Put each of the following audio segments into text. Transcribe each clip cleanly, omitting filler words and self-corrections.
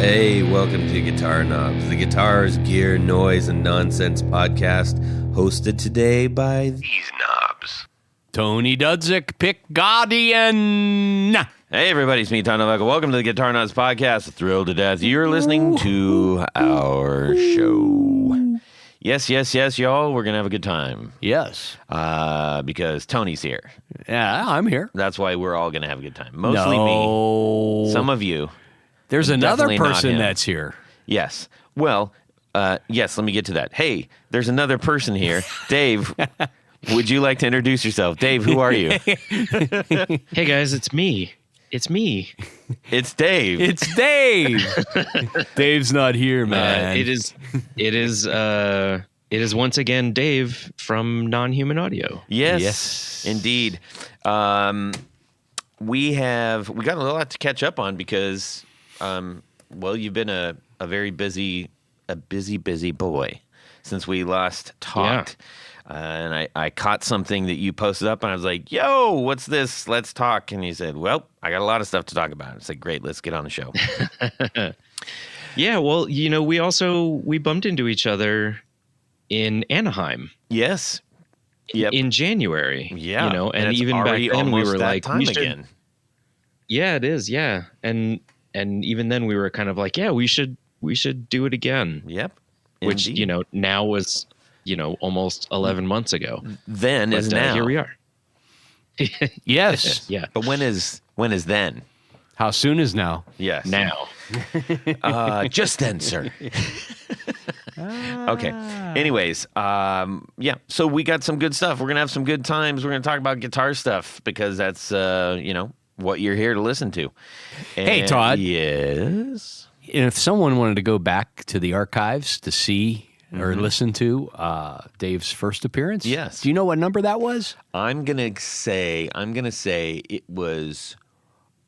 Hey, welcome to Guitar Knobs, the guitars, gear, noise, and nonsense podcast, hosted today by these knobs. Tony Dudzik, Pick Guardian. Hey everybody, it's me, Tom Novak. Welcome to the Guitar Knobs podcast. Thrilled to death you're listening to our show. Yes, y'all. We're going to have a good time. Yes. Because Tony's here. Yeah, I'm here. That's why we're all going to have a good time. Mostly me. Some of you. There's another Definitely not person him. that's here. Yes. Well, yes, let me get to that. Hey, there's another person here. Dave, would you like to introduce yourself? Dave, who are you? Hey, guys, it's me. It's me. It's Dave. It's Dave. Dave's not here, man. It is once again Dave from Non-Human Audio. Yes, indeed. We got a lot to catch up on because, well, you've been a very busy boy since we last talked. Yeah. And I caught something that you posted up, and I was like, yo, what's this? Let's talk. And you said, well, I got a lot of stuff to talk about. It's like, great, let's get on the show. Yeah, well, we bumped into each other in Anaheim. Yes. Yep. In January. Yeah. And even back then we were like, we should. Again. Yeah, it is. Yeah. And even then we were kind of like, yeah, we should do it again. Yep. Which, now was, almost 11 months ago. Then is now. Here we are. Yes. Yeah. But when is then? How soon is now? Yes. Now. Just then, sir. Okay. Anyways, yeah. So we got some good stuff. We're going to have some good times. We're going to talk about guitar stuff because that's, what you're here to listen to. And hey, Todd. Yes. If someone wanted to go back to the archives to see or listen to Dave's first appearance, yes. Do you know what number that was? I'm gonna say it was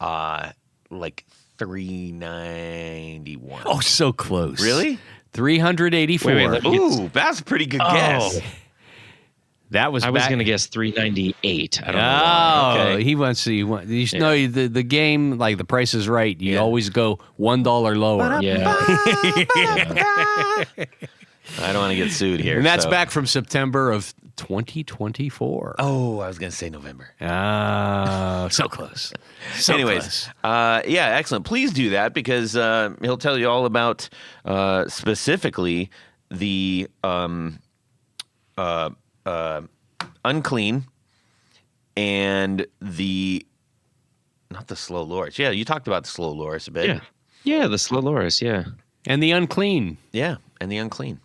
like 391. Oh, so close. Really? 384. Wait, ooh, that's a pretty good guess. That was. I was going to guess 398. I don't know. Oh, Okay. he wants to. You know, the game, like The Price is Right. You always go $1 lower. Yeah. I don't want to get sued here. And that's back from September of 2024. Oh, I was going to say November. So close. So Anyways, close. Yeah, excellent. Please do that because he'll tell you all about specifically the unclean and not the slow loris. Yeah, you talked about the slow loris a bit. Yeah, the slow loris. Yeah, and the unclean. Yeah, and the unclean.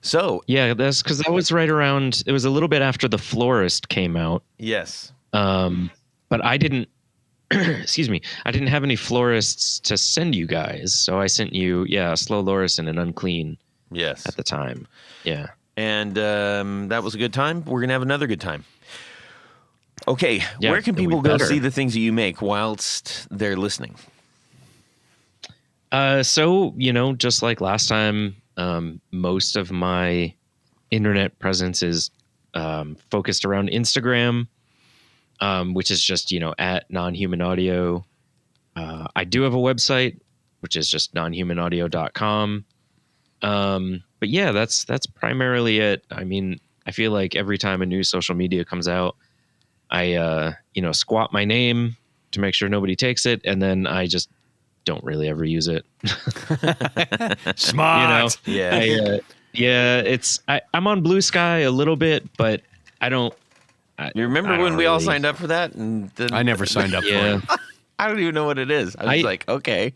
So yeah, that's because that was right around. It was a little bit after the Florist came out. Yes. But I didn't. Excuse me. I didn't have any florists to send you guys, so I sent you a slow loris and an unclean. Yes. At the time. Yeah. And that was a good time. We're going to have another good time. Okay, where can people go see the things that you make whilst they're listening? So, just like last time, most of my internet presence is focused around Instagram, which is just, at Non-Human Audio. I do have a website, which is just nonhumanaudio.com. But yeah, that's primarily it. I mean, I feel like every time a new social media comes out, I, squat my name to make sure nobody takes it. And then I just don't really ever use it. Smart. I'm on Blue Sky a little bit, but I don't. You remember when we all signed up for that? And then, I never signed up for it. I don't even know what it is. I was like, okay.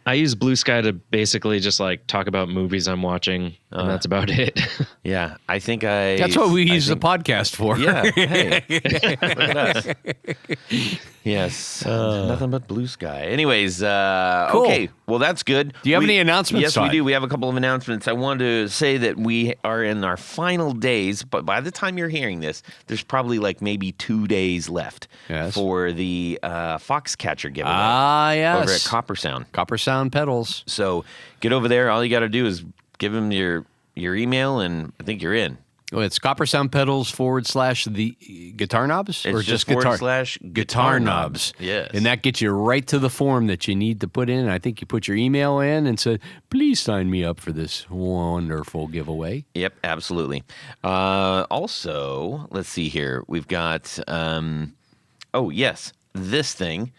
I use Blue Sky to basically just like talk about movies I'm watching, and that's about it. Yeah, I think That's what we use the podcast for. Yeah. Hey, look at us. Yes, nothing but Blue Sky. Anyways, cool. Okay. Well, that's good. Do you have any announcements? Yes, Todd? we do. We have a couple of announcements. I wanted to say that we are in our final days, but by the time you're hearing this, there's probably like maybe 2 days left for the Foxcatcher giveaway. Yes. Over at Copper Sound. Copper Sound pedals. So get over there. All you got to do is give them your email, and I think you're in. Oh, it's Copper Sound Pedals / the guitar knobs? It's or just guitar /guitar knobs. Yes. And that gets you right to the form that you need to put in. I think you put your email in and said, please sign me up for this wonderful giveaway. Yep, absolutely. Also, let's see here. We've got, this thing.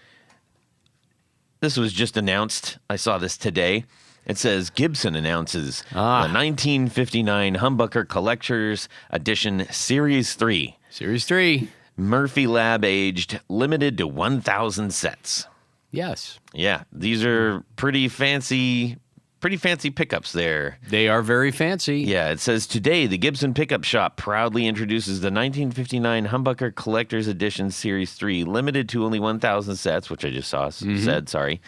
This was just announced. I saw this today. It says Gibson announces the 1959 Humbucker Collector's Edition Series 3. Series 3. Murphy Lab aged, limited to 1,000 sets. Yes. Yeah, these are pretty fancy pickups there. They are very fancy. Yeah, it says today the Gibson Pickup Shop proudly introduces the 1959 Humbucker Collector's Edition Series 3, limited to only 1,000 sets, which I just said, sorry,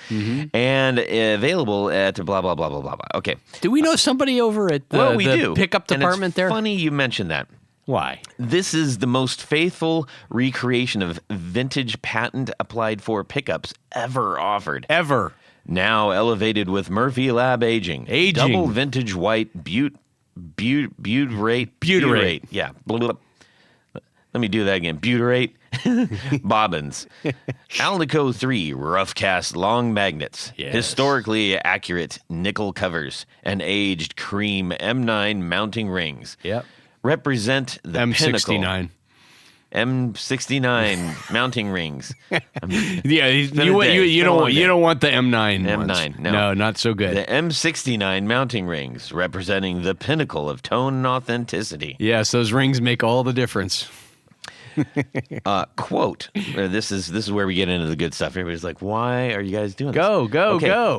and available at blah, blah, blah, blah, blah, blah. Okay. Do we know somebody over at we the do. pickup And department it's there? Funny you mentioned that. Why? This is the most faithful recreation of vintage patent applied for pickups ever offered. Ever. Now elevated with Murphy Lab aging. Double vintage white butyrate. Yeah. Let me do that again. Butyrate bobbins. Alnico 3 rough cast long magnets. Yes. Historically accurate nickel covers and aged cream M9 mounting rings. Yep. Represent the M69. pinnacle. M69 mounting rings. Yeah, you don't want the M9 M9, ones. no. Not so good. The M69 mounting rings, representing the pinnacle of tone and authenticity. Yes, those rings make all the difference. Quote, this is where we get into the good stuff. Everybody's like, why are you guys doing this? Go.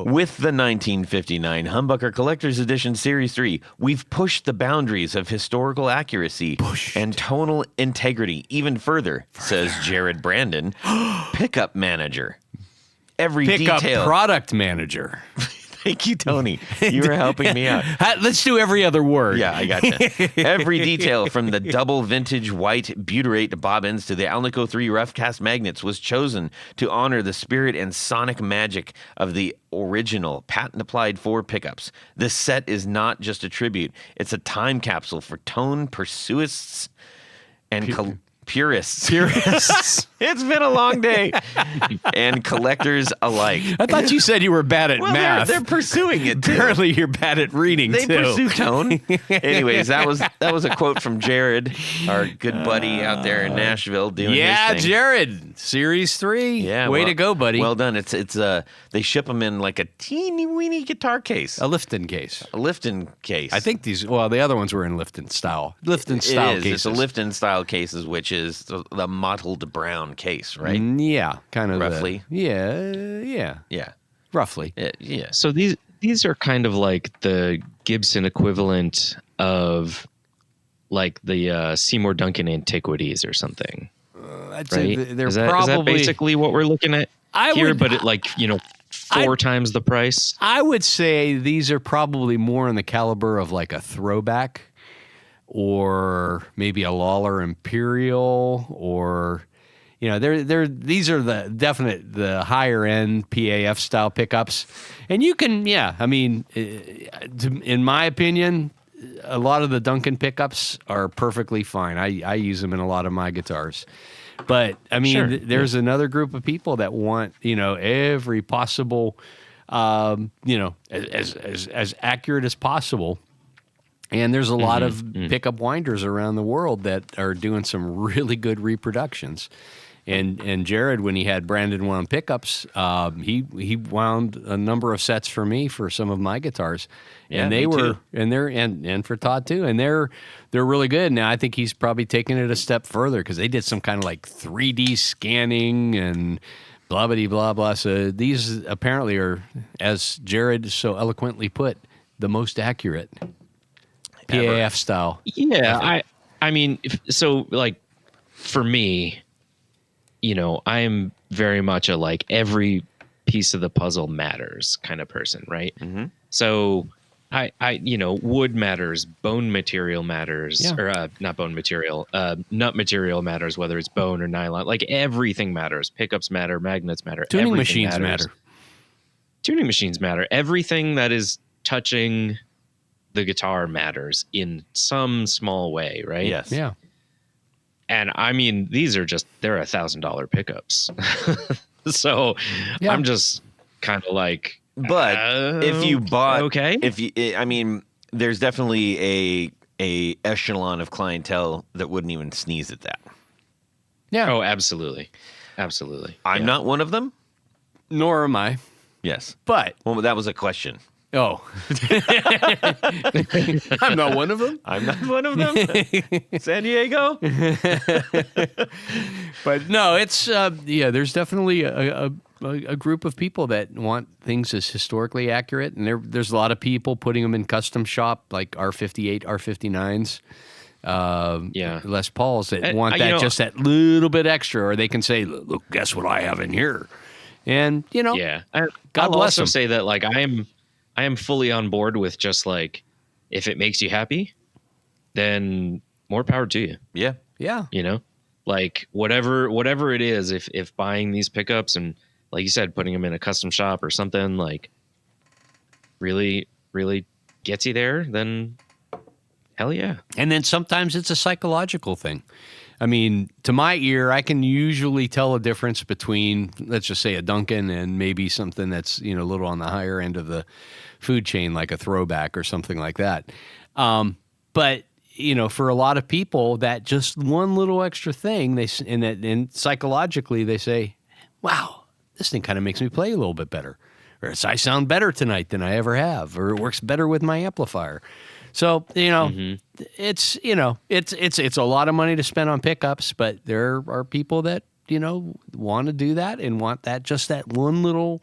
With the 1959 Humbucker Collector's Edition Series 3, we've pushed the boundaries of historical accuracy and tonal integrity even further, says Jared Brandon, pickup manager. Every Pickup detail. product manager. Thank you, Tony. You were helping me out. Let's do every other word. Yeah, I got you. Every detail from the double vintage white butyrate bobbins to the Alnico 3 rough cast magnets was chosen to honor the spirit and sonic magic of the original patent applied for pickups. This set is not just a tribute. It's a time capsule for tone pursuists and purists. It's been a long day. And collectors alike. I thought you said you were bad at math. They're pursuing it too. Apparently you're bad at reading They too. pursue tone. Anyways, that was a quote from Jared, our good buddy out there in Nashville doing his thing. Jared, Series 3. Yeah, Way to go, buddy. Well done. It's they ship them in like a teeny weeny guitar case. A Lifton case. A Lifton case. I think the other ones were in Lifton style. Lifton it style is. cases. It's a Lifton style cases, which is the mottled brown case, right? Yeah, kind of. Roughly. Yeah. Roughly. Yeah. So these are kind of like the Gibson equivalent of like the Seymour Duncan Antiquities or something. I'd say Right? they're is probably that basically what we're looking at here? But it four times the price. I would say these are probably more in the caliber of like a throwback, or maybe a Lawler Imperial, or these are the higher end PAF style pickups, and you can in my opinion, a lot of the Duncan pickups are perfectly fine. I use them in a lot of my guitars. But I mean, Sure. There's another group of people that want, every possible, as accurate as possible. And there's a lot of pickup winders around the world that are doing some really good reproductions. And Jared, when he had Brandon wound pickups, he wound a number of sets for me for some of my guitars, and they were too. and for Todd too, and they're really good. Now I think he's probably taking it a step further because they did some kind of like 3D scanning and blah blah blah blah. So these apparently are, as Jared so eloquently put, the most accurate PAF style. Yeah, I mean, for me, I'm very much a like every piece of the puzzle matters kind of person, right? Mm-hmm. So I wood matters, bone material matters, or not bone material, nut material matters, whether it's bone or nylon. Like everything matters. Pickups matter, magnets matter. Tuning everything machines matter. Tuning machines matter. Everything that is touching the guitar matters in some small way, right? Yes. Yeah. And I mean, they're $1,000 pickups. So Yeah. I'm just kind of like, But if you bought, okay, I mean, there's definitely a echelon of clientele that wouldn't even sneeze at that. Yeah. oh, absolutely, absolutely. I'm Yeah. not one of them. Nor am I. Yes. But Well, that was a question. oh, I'm not one of them. I'm not one of them. San Diego. But no, it's yeah. There's definitely a group of people that want things as historically accurate, and there's a lot of people putting them in custom shop like R58, R59s. Yeah. Les Pauls that And, want you that know- just that little bit extra, or they can say, "Look, guess what I have in here," and Yeah. God I'll bless also them. say that like I am fully on board with just like, if it makes you happy, then more power to you. Yeah. Yeah, You know, like whatever it is, if buying these pickups and like you said, putting them in a custom shop or something like really gets you there, then hell yeah. and then sometimes it's a psychological thing. I mean, to my ear, I can usually tell a difference between, let's just say, a Dunkin' and maybe something that's a little on the higher end of the food chain, like a Throwback or something like that. But for a lot of people, that just one little extra thing, and psychologically they say, "Wow, this thing kind of makes me play a little bit better," or "I sound better tonight than I ever have," or "It works better with my amplifier." So it's it's a lot of money to spend on pickups, but there are people that want to do that and want that one little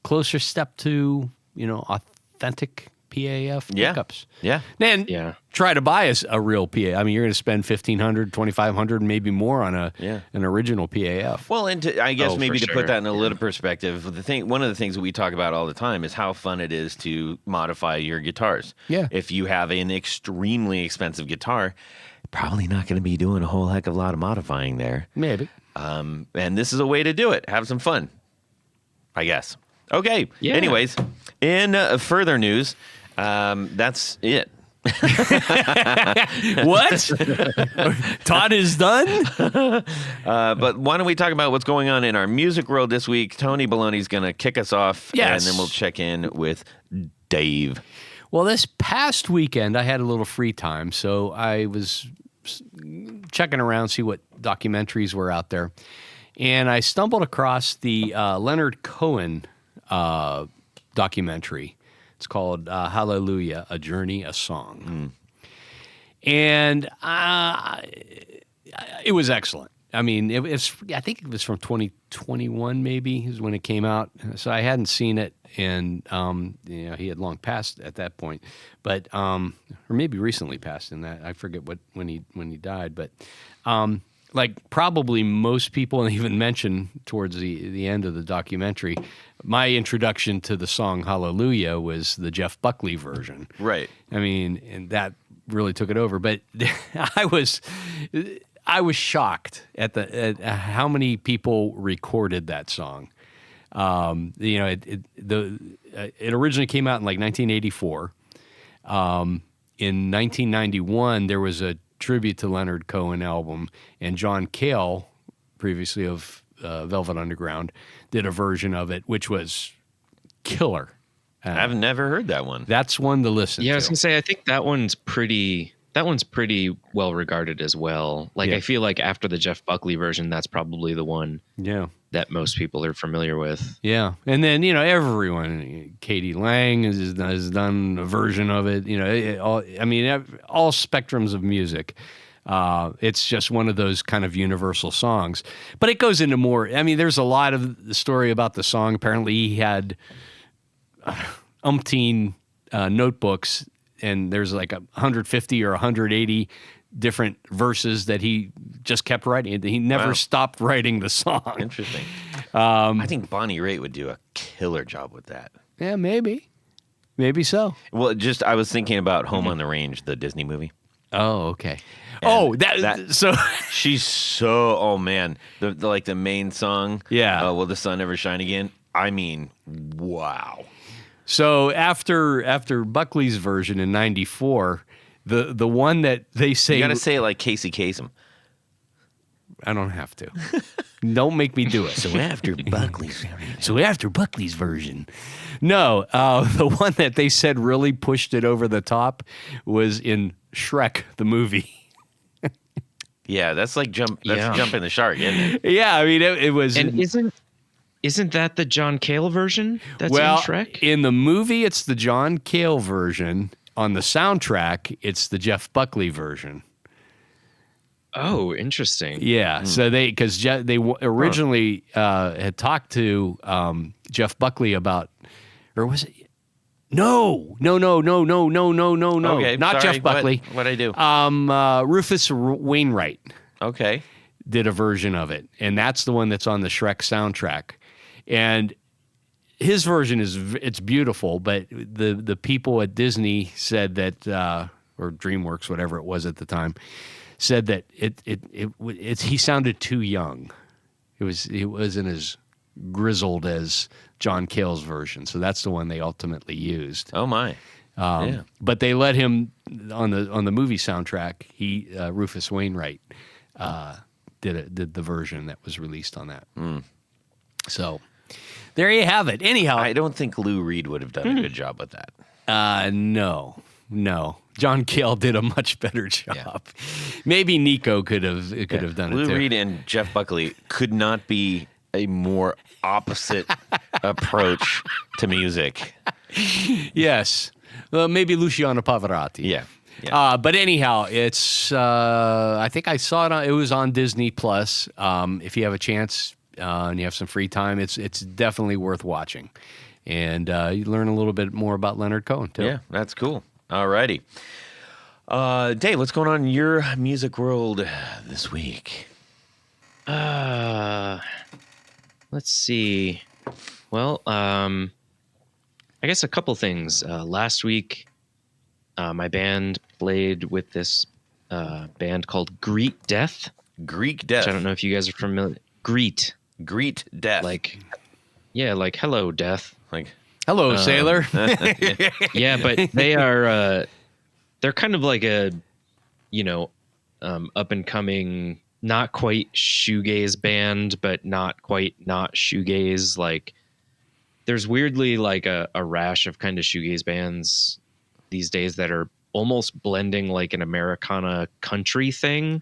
closer step to authentic PAF Yeah. pickups. Yeah. Then Yeah. try to buy a real PA. I mean, you're going to spend $1,500, $2,500, maybe more on an original PAF. Well, and I guess Oh, maybe for to put sure. that in a little perspective, one of the things that we talk about all the time is how fun it is to modify your guitars. Yeah. If you have an extremely expensive guitar, probably not going to be doing a whole heck of a lot of modifying there. Maybe. And this is a way to do it. Have some fun, I guess. Okay. Yeah. Anyways, in further news, that's it. What? Todd is done? But why don't we talk about what's going on in our music world this week? Tony Baloney's going to kick us off, Yes. and then we'll check in with Dave. Well, this past weekend, I had a little free time, so I was checking around, see what documentaries were out there. And I stumbled across the Leonard Cohen documentary. It's called Hallelujah, A Journey, A Song. And it was excellent. I mean, I think it was from 2021 maybe is when it came out. So I hadn't seen it, and he had long passed at that point, but or maybe recently passed in that. I forget when he died, but like probably most people, and even mentioned towards the end of the documentary, my introduction to the song Hallelujah was the Jeff Buckley version. Right. I mean, and that really took it over. But I was shocked at how many people recorded that song. It originally came out in like 1984. In 1991, there was a tribute to Leonard Cohen album, and John Cale, previously of Velvet Underground, did a version of it, which was killer. I've never heard that one. That's one to listen Yeah, to. I was gonna say I think that one's pretty well regarded as well. Like Yeah. I feel like after the Jeff Buckley version, that's probably the one Yeah. that most people are familiar with. Yeah, and then everyone, Katie Lang has done a version of it. All spectrums of music. It's just one of those kind of universal songs, but it goes into more. I mean, there's a lot of the story about the song. Apparently, he had umpteen notebooks, and there's like 150 or 180 different verses that he just kept writing. He never Wow. stopped writing the song. Interesting. I think Bonnie Raitt would do a killer job with that. Yeah, maybe so. Well, I was thinking about Home on the Range, the Disney movie. Oh, okay. And That so She's so, oh man, the main song. Yeah. Will the sun ever shine again? I mean, wow. So after Buckley's version in '94, the one that they say You got to say it like Casey Kasem. I don't have to. Don't make me do it. So after Buckley's. So after Buckley's version, no, the one that they said really pushed it over the top was in Shrek the movie. Yeah, that's like jumping the shark, isn't it? Yeah, I mean it was. And isn't that the John Cale version that's in Shrek? In the movie, it's the John Cale version. On the soundtrack, it's the Jeff Buckley version. Oh, interesting. Yeah, so because they originally had talked to Jeff Buckley about, or was it? No, Okay, not sorry, Jeff Buckley. What'd I do? Rufus Wainwright Okay. did a version of it, and that's the one that's on the Shrek soundtrack. And his version it's beautiful, but the people at Disney said that, or DreamWorks, whatever it was at the time, said that he sounded too young. He wasn't as grizzled as John Cale's version, so that's the one they ultimately used. Oh my. Yeah. But they let him on the movie soundtrack. Rufus Wainwright did the version that was released on that. So there you have it. Anyhow, I don't think Lou Reed would have done a good job with that. No. John Cale did a much better job. Yeah. Maybe Nico could have done it Lou too. Reed and Jeff Buckley could not be a more opposite approach to music. Yes. Maybe Luciano Pavarotti. Yeah. But anyhow, it's I think I saw it. It was on Disney Plus. If you have a chance and you have some free time, it's definitely worth watching, and you learn a little bit more about Leonard Cohen too. Yeah, that's cool. All righty. Dave, what's going on in your music world this week? Let's see. Well, I guess a couple things. Last week, my band played with this band called Greet Death. Greek Death. Which I don't know if you guys are familiar. Greet Death. Like hello, death. Like hello, sailor. Yeah, but they're kind of like a, up and coming, not quite shoegaze band, but not quite not shoegaze. Like there's weirdly like a rash of kind of shoegaze bands these days that are almost blending like an Americana country thing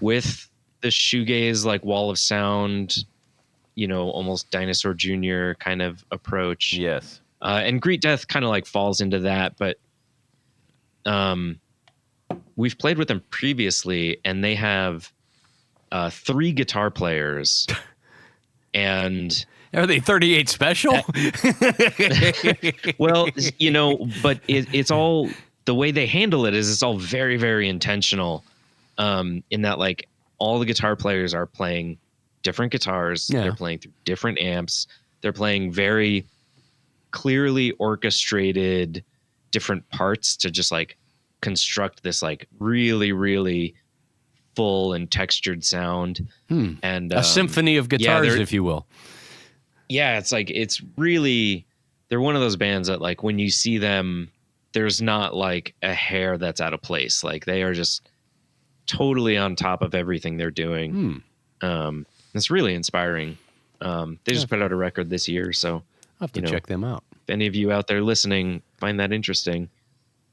with the shoegaze, like wall of sound, almost Dinosaur Jr. kind of approach. Yes. And Greet Death kind of like falls into that, but we've played with them previously, and they have 3 guitar players. And are they 38 special? Well, but it's all, the way they handle it is it's all very, very intentional, in that like all the guitar players are playing different guitars. Yeah. They're playing through different amps. They're playing very clearly orchestrated different parts to just like construct this like really, really full and textured sound. And a symphony of guitars, if you will. Yeah, it's like, it's really, they're one of those bands that like when you see them, there's not like a hair that's out of place. Like they are just totally on top of everything they're doing. It's really inspiring. They just put out a record this year, so I'll have to check them out. If any of you out there listening find that interesting.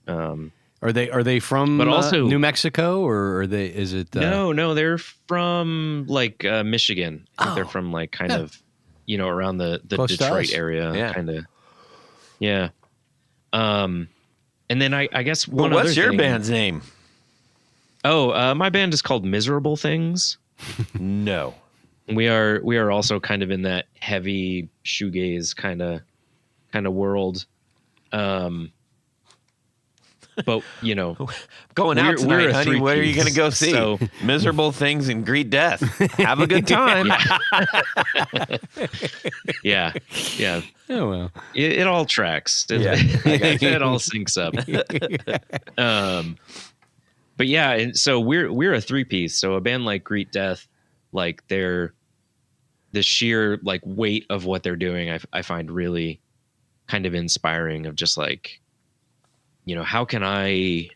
Are they from but also, New Mexico, or are they? Is it? No, they're from like Michigan. I think they're from like kind of around the Detroit area, kind of. Yeah. And then I guess what's your band's name? Oh, my band is called Miserable Things. No. We are also kind of in that heavy shoegaze kind of world. But going out tonight, honey. What are you going to go see? So, Miserable Things and Greet Death. Have a good time. Yeah. Oh well, it all tracks. It all syncs up. But yeah, and so we're a 3-piece. So a band like Greet Death, like the sheer like weight of what they're doing, I find really kind of inspiring of just like, how can I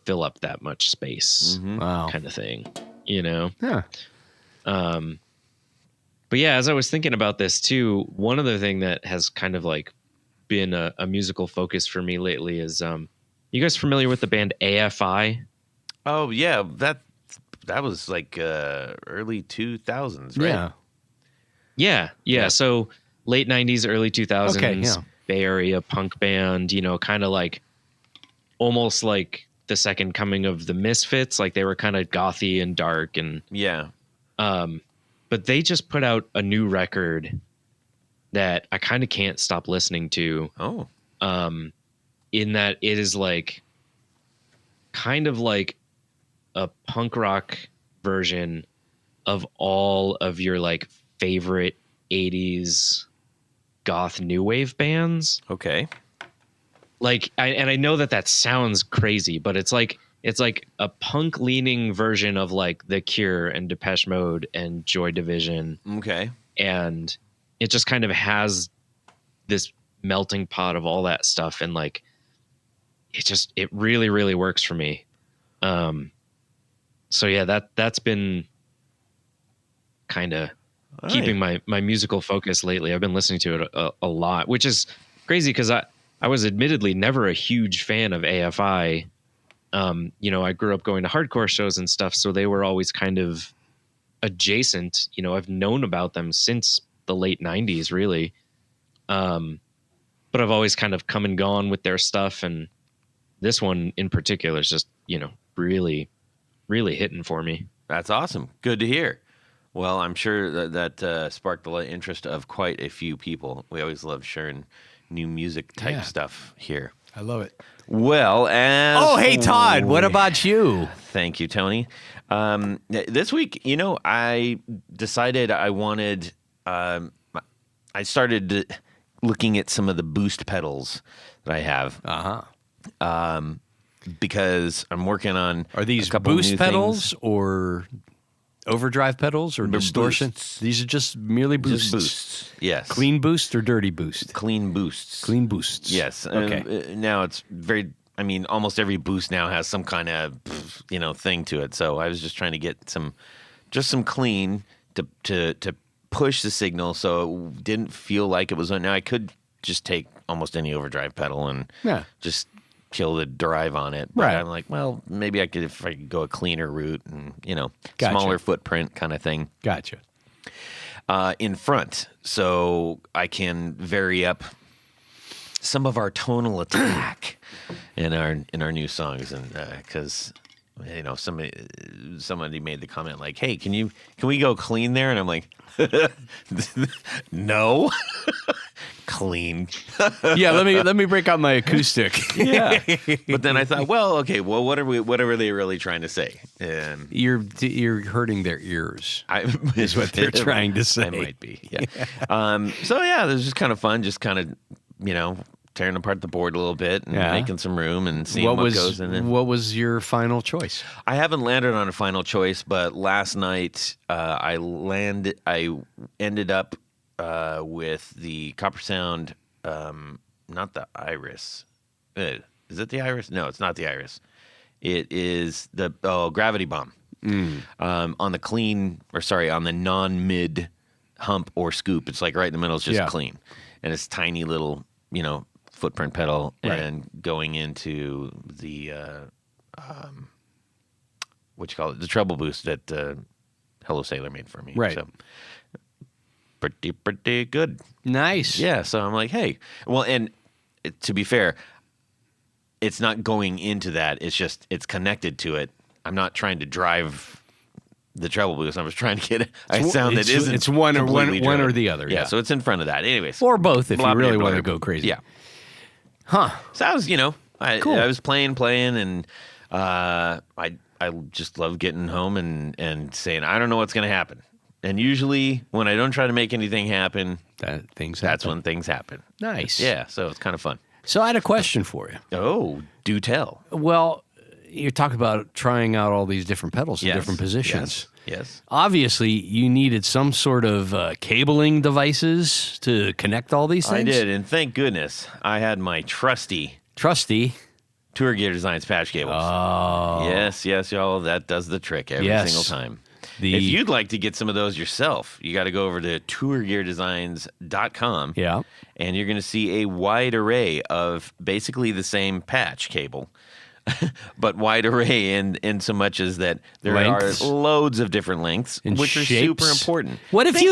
fill up that much space Wow. kind of thing, Yeah. But yeah, as I was thinking about this too, one other thing that has kind of like been a musical focus for me lately is, you guys familiar with the band AFI? Oh yeah, that was like early 2000s, right? Yeah. Yeah. So late 90s, early 2000s, Okay, yeah. Bay Area punk band, kind of like almost like the second coming of the Misfits. Like they were kind of gothy and dark and, Yeah. but they just put out a new record that I kind of can't stop listening to. Oh. In that it is like kind of like a punk rock version of all of your like favorite 80s goth new wave bands. Okay. Like I know that sounds crazy, but it's like a punk leaning version of like The Cure and Depeche Mode and Joy Division. Okay. And it just kind of has this melting pot of all that stuff, and like it really, really works for me. So yeah, that's been kind of keeping my musical focus lately. I've been listening to it a lot, which is crazy because I was admittedly never a huge fan of AFI. I grew up going to hardcore shows and stuff, so they were always kind of adjacent. I've known about them since the late 90s, really. But I've always kind of come and gone with their stuff, and this one in particular is just, really, really hitting for me. That's awesome. Good to hear. Well, I'm sure that sparked the interest of quite a few people. We always love sharing new music type stuff here. I love it. Well, hey, Todd, what about you? Thank you, Tony. This week, I decided I wanted. I started looking at some of the boost pedals that I have. Because I'm working on. Are these a couple boost new pedals things. or overdrive pedals or distortion? Boosts. These are just merely boosts. Just boosts. Yes. Clean boost or dirty boost? Clean boosts. Clean boosts. Yes. Okay. Now it's almost every boost now has some kind of, thing to it. So I was just trying to get some clean to push the signal so it didn't feel like it was on. Now I could just take almost any overdrive pedal and just kill the drive on it. But Right. I'm like, well, maybe I could, if I could go a cleaner route and, Gotcha. smaller footprint kind of thing. Gotcha. In front, so I can vary up some of our tonal attack in our new songs, and because somebody made the comment like, "Hey, can we go clean there?" And I'm like, "No, clean." Yeah, let me break out my acoustic. Yeah, but then I thought, well, okay, well, what are they really trying to say? And You're hurting their ears. Is what they're trying to say. I might be, yeah. So yeah, it was just kind of fun, just kind of tearing apart the board a little bit and making some room and seeing what goes in it. What was your final choice? I haven't landed on a final choice, but last night I ended up with the Copper Sound, not the Iris. Is it the Iris? No, it's not the Iris. It is the Gravity Bomb. On the non-mid hump or scoop. It's like right in the middle. It's just clean, and it's tiny little footprint pedal, and going into the what you call it, the treble boost that Hello Sailor made for me. Right. So pretty good. Nice. Yeah. So I'm like, hey, well, and to be fair, it's not going into that. It's just it's connected to it. I'm not trying to drive the treble boost. I was trying to get a sound that isn't. It's one or the other. Yeah. So it's in front of that. Anyways, or both if you really want to blah. go crazy. Yeah. Huh. So I was, Cool. I was playing, and I just love getting home and saying, I don't know what's going to happen. And usually when I don't try to make anything happen, that's when things happen. Nice. Yeah. So it's kind of fun. So I had a question for you. Oh, do tell. Well, you're talking about trying out all these different pedals in Yes, different positions. Yes. Obviously, you needed some sort of cabling devices to connect all these things. I did, and thank goodness I had my trusty Tour Gear Designs patch cables. Oh. Yes, y'all. That does the trick every single time. If you'd like to get some of those yourself, you got to go over to tourgeardesigns.com. Yeah. And you're going to see a wide array of basically the same patch cable, but wide array in so much as that there Lengths. are loads of different lengths, And which are shapes. super important. What if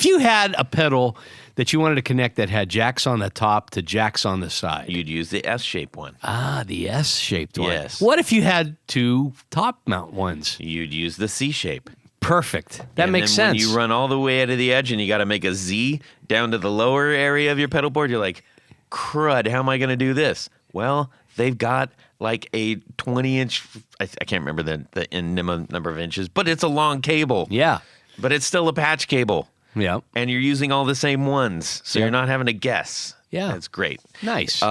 you had a pedal that you wanted to connect that had jacks on the top to jacks on the side? You'd use the S-shaped one. The S-shaped one. Yes. What if you had two top mount ones? You'd use the C-shape. Perfect. That and makes then sense. When you run all the way out of the edge and you got to make a Z down to the lower area of your pedal board, you're like, crud, how am I going to do this? Well, they've got like a 20-inch, I can't remember the minimum number of inches, but it's a long cable. Yeah. But it's still a patch cable. Yeah. And you're using all the same ones, so Yeah. you're not having to guess. Yeah. That's great. Nice.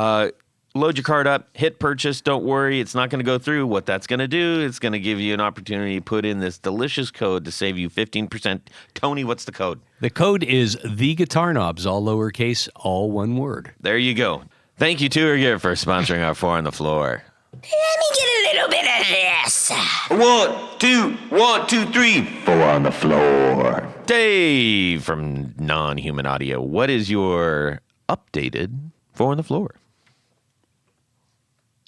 Load your card up, hit purchase. Don't worry, it's not going to go through. What that's going to do, it's going to give you an opportunity to put in this delicious code to save you 15%. Tony, what's the code? The code is the guitar knobs, all lowercase, all one word. There you go. Thank you, Tour Gear, for sponsoring our Four on the Floor. Let me get a little bit of this. 1, 2, 3. Four on the floor. Dave from Non-Human Audio. What is your updated Four on the Floor?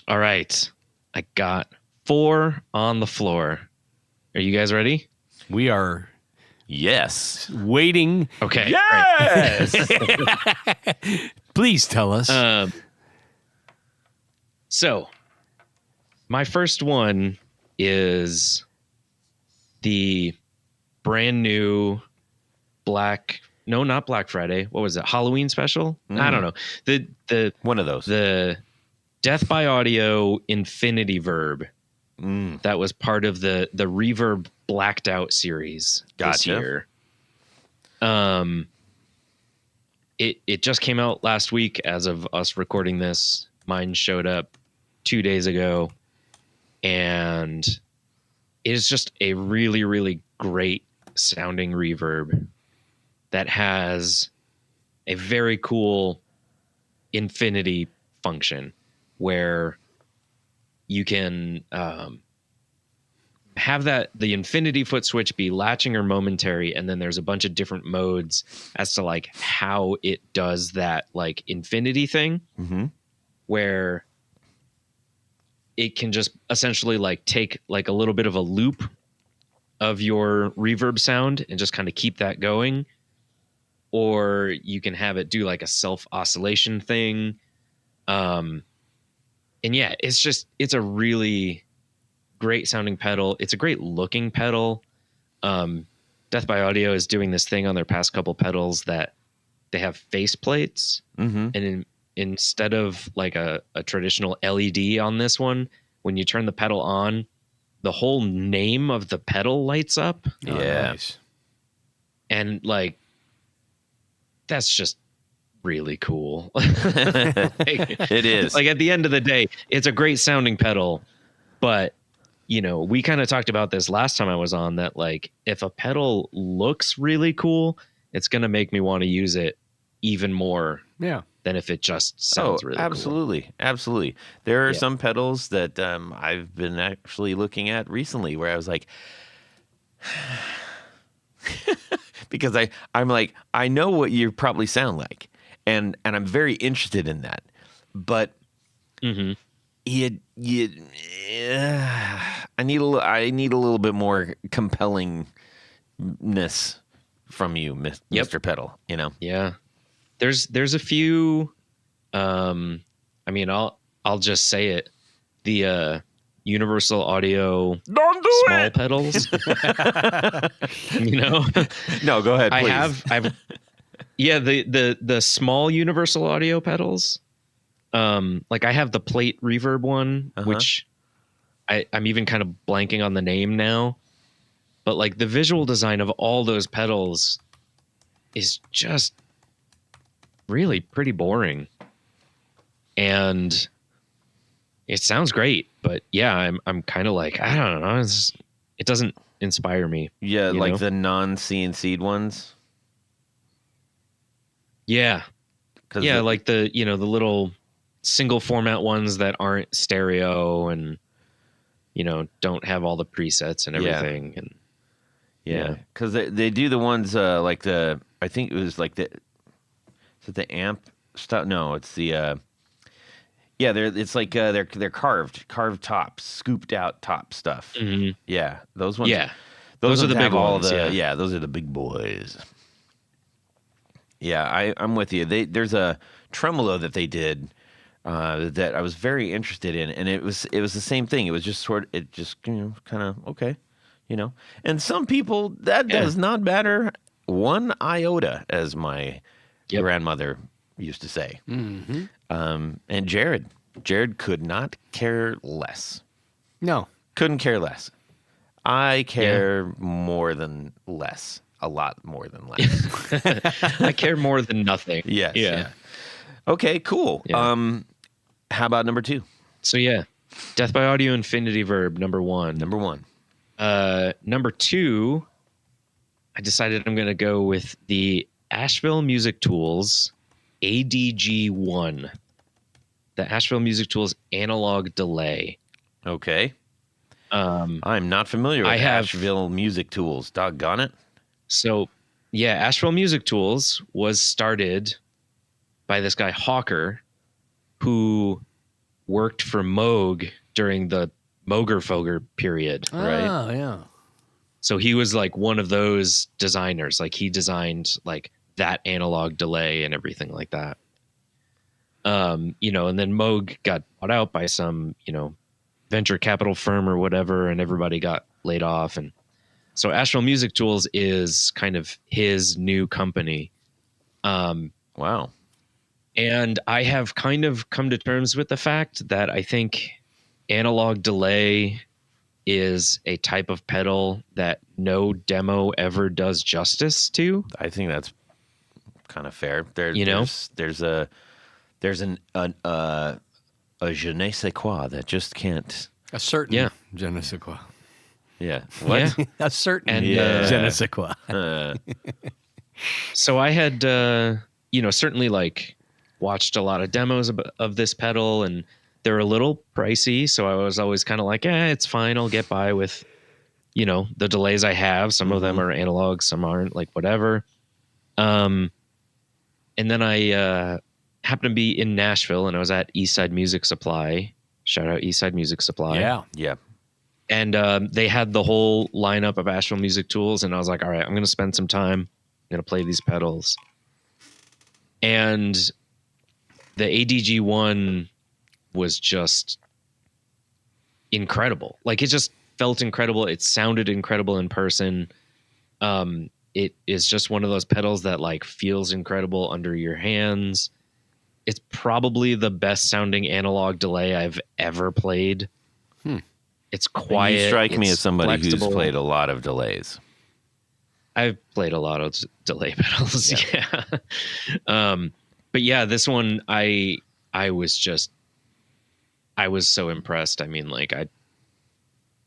All right. I got 4 on the floor. Are you guys ready? We are Yes. waiting. Okay. Yes. Please tell us. So, my first one is the brand new not Black Friday. What was it? Halloween special? I don't know. The One of those. the Death by Audio Infinity Verb. That was part of the Reverb Blacked Out series this Gotcha. year. It just came out last week as of us recording this. Mine showed up 2 days ago, and it is just a really, really great sounding reverb that has a very cool infinity function where you can have the infinity foot switch be latching or momentary, and then there's a bunch of different modes as to like how it does that like infinity thing, where it can just essentially like take like a little bit of a loop of your reverb sound and just kind of keep that going, or you can have it do like a self oscillation thing. And yeah, it's a really great sounding pedal. It's a great looking pedal. Death by Audio is doing this thing on their past couple pedals that they have face plates, and instead of like a traditional LED on this one, when you turn the pedal on, the whole name of the pedal lights up. Yeah. Nice. And like, that's just really cool. It is. Like at the end of the day, it's a great sounding pedal, but you know, we kind of talked about this last time I was on, that like if a pedal looks really cool, it's going to make me want to use it even more Yeah. than if it just sounds really absolutely. Absolutely. There are Yeah. some pedals that I've been actually looking at recently where I was like, because I'm like, I know what you probably sound like, and I'm very interested in that, but cool. I need a little bit more compellingness from you, Mr. Pedal. You know. Yeah. There's a few. I mean, I'll just say it. The Universal Audio small pedals. You know. No, go ahead. Please. I've yeah, the small Universal Audio pedals. Like I have the plate reverb one, which I'm even kind of blanking on the name now, but like the visual design of all those pedals is just really pretty boring, and it sounds great, but but yeah, I'm kind of like, I don't know. It doesn't inspire me. Yeah, like know? the non-CNC'd ones. Yeah. Yeah, The, like the little single format ones that aren't stereo and don't have all the presets and everything. And yeah, because they do the ones like I think it was like is it the amp stuff? No, it's the it's like they're carved tops, scooped out top stuff. Mhm. Yeah, those ones. Yeah. Those are ones the have big all ones. the those are the big boys. Yeah, I'm with you. There's a tremolo that they did that I was very interested in, and it was the same thing. It was just kind of okay, And some people that does not matter one iota, as my grandmother used to say. Mm-hmm. And Jared could not care less. No, couldn't care less. I care more than less. A lot more than less. I care more than nothing. Yes. Yeah. Okay, cool. Yeah. How about number 2? So yeah, Death by Audio Infinity Verb, number 1. Number 1. Number 2, I decided I'm going to go with the Asheville Music Tools ADG1. The Asheville Music Tools analog delay. Okay. I'm not familiar with Asheville Music Tools. Doggone it. So, yeah, Asheville Music Tools was started by this guy Hawker, who worked for Moog during the Mogerfoger period, right? Oh, yeah. So he was like one of those designers. Like he designed like that analog delay and everything like that. And then Moog got bought out by some, venture capital firm or whatever, and everybody got laid off. And so Asheville Music Tools is kind of his new company. Wow. And I have kind of come to terms with the fact that I think analog delay is a type of pedal that no demo ever does justice to. I think that's kind of fair. There's a je ne sais quoi that just can't. A certain je ne sais quoi. Yeah. What? Yeah. A certain je ne sais quoi. So I had, certainly like watched a lot of demos of this pedal, and they're a little pricey. So I was always kind of like, it's fine. I'll get by with, the delays I have. Some of them are analog, some aren't, like whatever. And then I happened to be in Nashville, and I was at Eastside Music Supply. Shout out Eastside Music Supply. Yeah. Yeah. And they had the whole lineup of Asheville Music Tools, and I was like, all right, I'm going to spend some time. I'm going to play these pedals. And the ADG1 was just incredible. Like, it just felt incredible. It sounded incredible in person. It is just one of those pedals that like feels incredible under your hands. It's probably the best sounding analog delay I've ever played. It's quiet. You strike me as somebody flexible. who's played a lot of delays. I've played a lot of delay pedals. Yeah. But yeah, this one, I was so impressed. I mean, like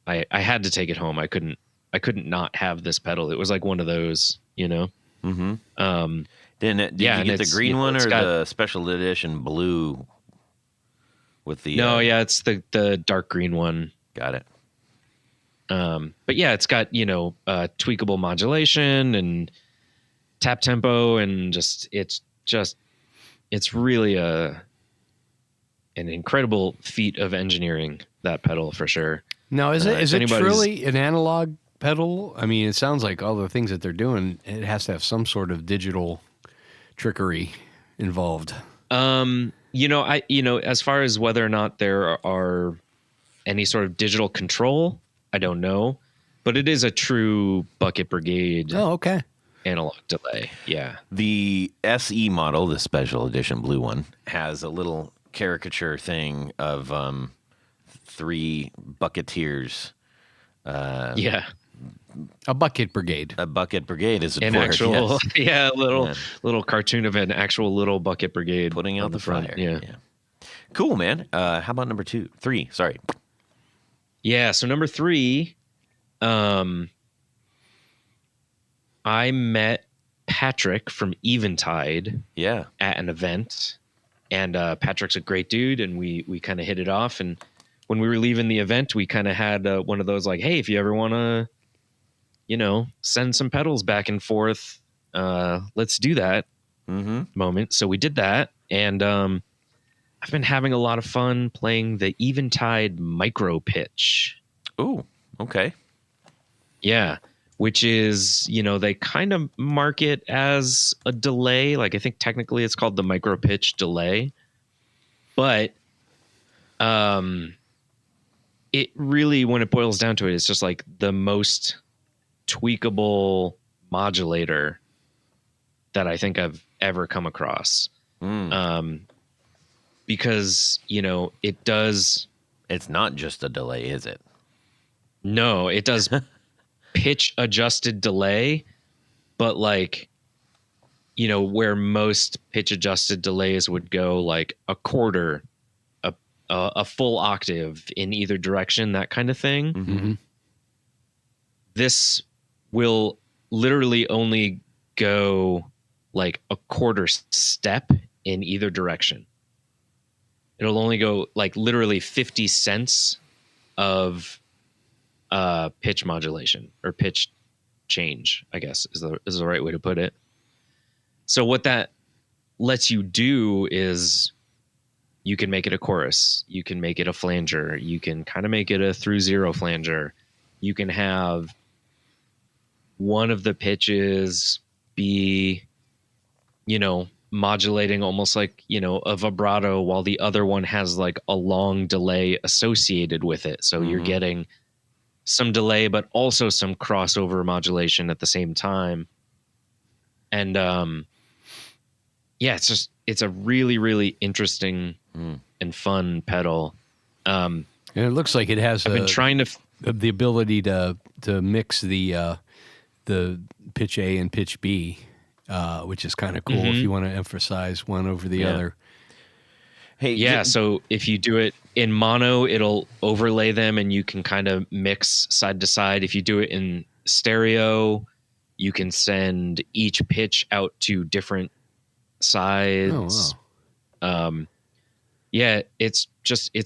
I had to take it home. I couldn't not have this pedal. It was like one of those, Mm-hmm. Did you get the green one or the special edition blue with the? No, it's the dark green one. Got it. But yeah, it's got tweakable modulation and tap tempo, and it's really an incredible feat of engineering, that pedal, for sure. Now, is it truly an analog pedal? I mean, it sounds like all the things that they're doing, it has to have some sort of digital trickery involved. As far as whether or not there are any sort of digital control, I don't know, but it is a true Bucket Brigade. Oh, okay. Analog delay. Yeah. The SE model, the special edition blue one, has a little caricature thing of 3 bucketeers. A Bucket Brigade. A Bucket Brigade is an actual, little cartoon of an actual little Bucket Brigade putting out the front. fire. Yeah. Cool, man. How about number 3? Sorry. Yeah. So number 3, I met Patrick from Eventide Yeah. at an event, and Patrick's a great dude, and we kind of hit it off. And when we were leaving the event, we kind of had one of those like, hey, if you ever want to, send some pedals back and forth, let's do that moment. So we did that, and I've been having a lot of fun playing the Eventide micro pitch. Ooh, okay. Yeah, which is, they kind of mark it as a delay. Like I think technically it's called the micro pitch delay. But it really, when it boils down to it, it's just like the most tweakable modulator that I think I've ever come across. Because, it does. It's not just a delay, is it? No, it does pitch adjusted delay, but like, where most pitch adjusted delays would go like a quarter, a full octave in either direction, that kind of thing. This will literally only go like a quarter step in either direction. It'll only go like literally 50 cents of pitch modulation or pitch change, I guess is the right way to put it. So what that lets you do is you can make it a chorus, you can make it a flanger, you can kind of make it a through zero flanger. You can have one of the pitches be, modulating almost like, a vibrato, while the other one has like a long delay associated with it. So you're getting some delay, but also some crossover modulation at the same time. And it's a really, really interesting and fun pedal. And it looks like it has I've been trying to the ability to mix the pitch A and pitch B, which is kind of cool if you want to emphasize one over the other. Hey, yeah. So if you do it in mono, it'll overlay them and you can kind of mix side to side. If you do it in stereo, you can send each pitch out to different sides. Oh, wow. Yeah, it's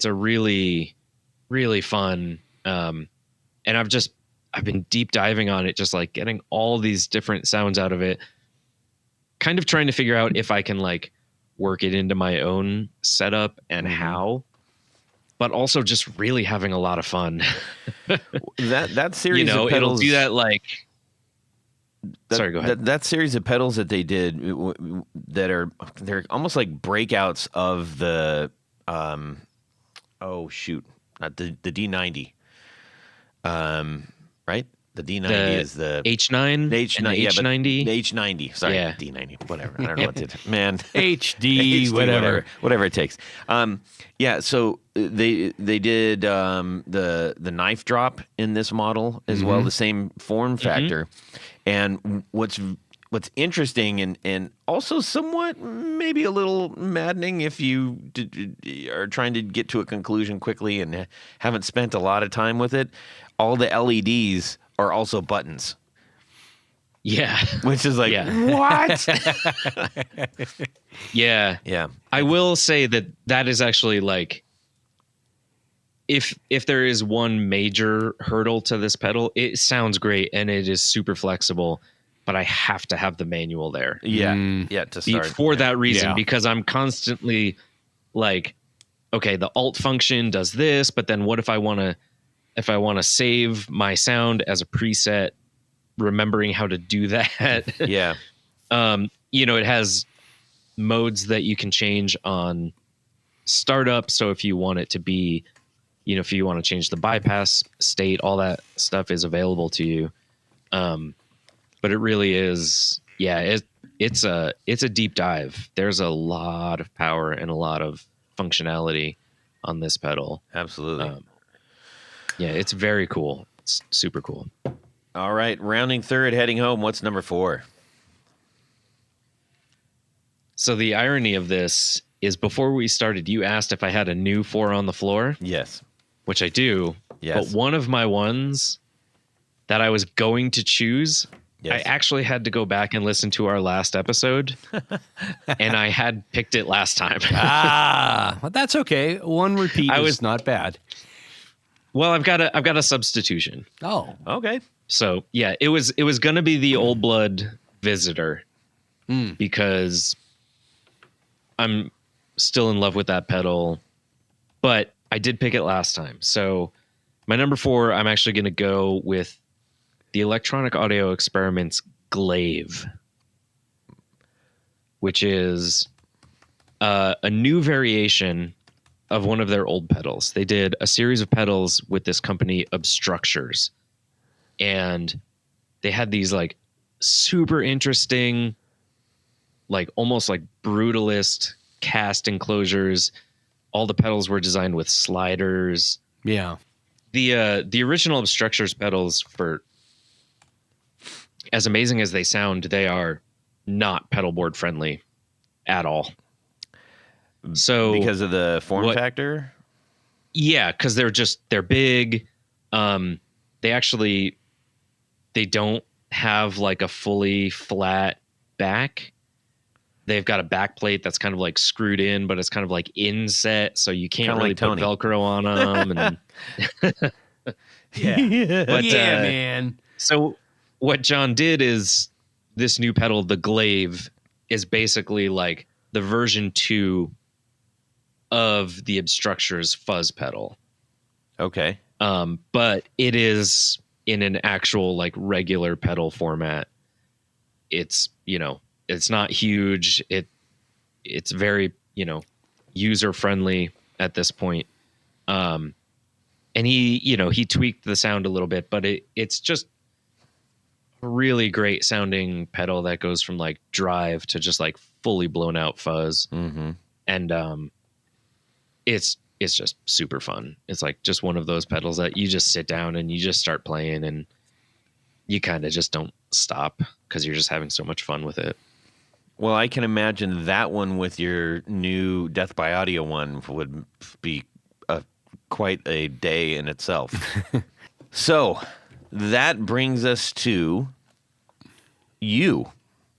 a really, really fun. And I've been deep diving on it, just like getting all these different sounds out of it, kind of trying to figure out if I can like work it into my own setup and how, but also just really having a lot of fun. that series of pedals, it'll do that like, sorry, go ahead. That series of pedals that they did they're almost like breakouts of the not the D90. Right? The D90 is the H9, the H9, the H90, the H90. Sorry, yeah. D90, whatever. I don't know what to man. HD, whatever it takes. Yeah. So they did the knife drop in this model as well, the same form factor. And what's interesting and also somewhat maybe a little maddening if you are trying to get to a conclusion quickly and haven't spent a lot of time with it, all the LEDs are also buttons. Yeah. Which is like, what? Yeah. Yeah. I will say that is actually like, if there is one major hurdle to this pedal, it sounds great and it is super flexible, but I have to have the manual there. Yeah. Yeah. To start. For that reason, because I'm constantly like, okay, the alt function does this, but then what if I want to save my sound as a preset, remembering how to do that? Yeah. It has modes that you can change on startup. So if you want it to be, if you want to change the bypass state, all that stuff is available to you. But it really is, it's a deep dive. There's a lot of power and a lot of functionality on this pedal. Absolutely. It's very cool. It's super cool. All right. Rounding third, heading home. What's number 4? So the irony of this is, before we started, you asked if I had a new 4 on the floor. Yes. which I do. Yes. But one of my ones that I was going to choose, Yes. I actually had to go back and listen to our last episode, and I had picked it last time. Well, that's okay. One repeat is not bad. Well, I've got a substitution. Oh, Okay. So yeah, it was going to be the Old Blood Visitor because I'm still in love with that pedal, but I did pick it last time. So my number 4, I'm actually going to go with the Electronic Audio Experiments Glaive, which is a new variation of one of their old pedals. They did a series of pedals with this company, Obstructures, and they had these like super interesting, like almost like brutalist cast enclosures. All the pedals were designed with sliders. yeah. The original Obstructures pedals, for as amazing as they sound, they are not pedal board friendly at all. So Because of the form factor? Yeah, because they're big. They don't have like a fully flat back. They've got a back plate that's kind of like screwed in, but it's kind of like inset, so you can't Kinda really like put Tony. Velcro on them. And Yeah. But, Man. so what John did is this new pedal, the Glaive, is basically like the version 2 of the Obstructures fuzz pedal. Okay. But it is in an actual like regular pedal format. It's, it's not huge. It's very, user friendly at this point. And he tweaked the sound a little bit, but it's just a really great sounding pedal that goes from like drive to just like fully blown out fuzz. Mm-hmm. And it's just super fun. It's like just one of those pedals that you just sit down and you just start playing, and you kind of just don't stop because you're just having so much fun with it. Well, I can imagine that one with your new Death by Audio one would be quite a day in itself. So that brings us to you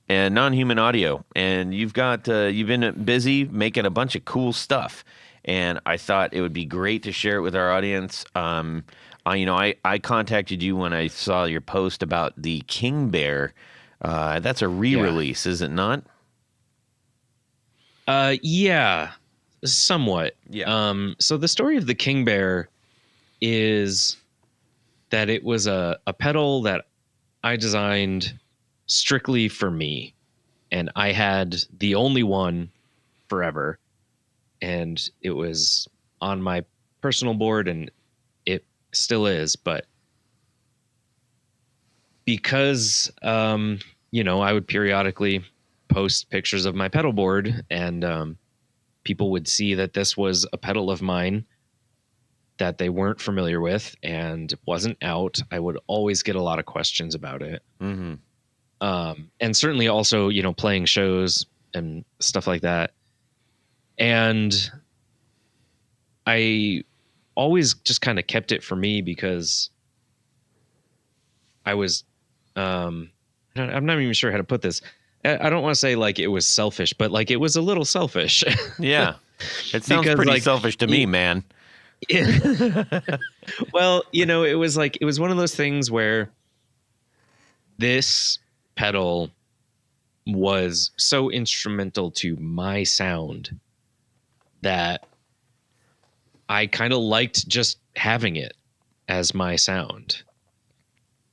and Non-Human Audio, and you've been busy making a bunch of cool stuff, and I thought it would be great to share it with our audience. I contacted you when I saw your post about the King Bear. That's a re-release, is it not? Yeah, somewhat. Yeah. So the story of the King Bear is that it was a pedal that I designed strictly for me, and I had the only one forever, and it was on my personal board, and it still is. But because I would periodically post pictures of my pedal board, and people would see that this was a pedal of mine that they weren't familiar with and wasn't out, I would always get a lot of questions about it. Mm-hmm. And certainly also, playing shows and stuff like that. And I always just kind of kept it for me because I was, I'm not even sure how to put this. I don't want to say like it was selfish, but like it was a little selfish. Yeah. It sounds Because, pretty like, selfish to me, man. Well, it was one of those things where this pedal was so instrumental to my sound that I kind of liked just having it as my sound.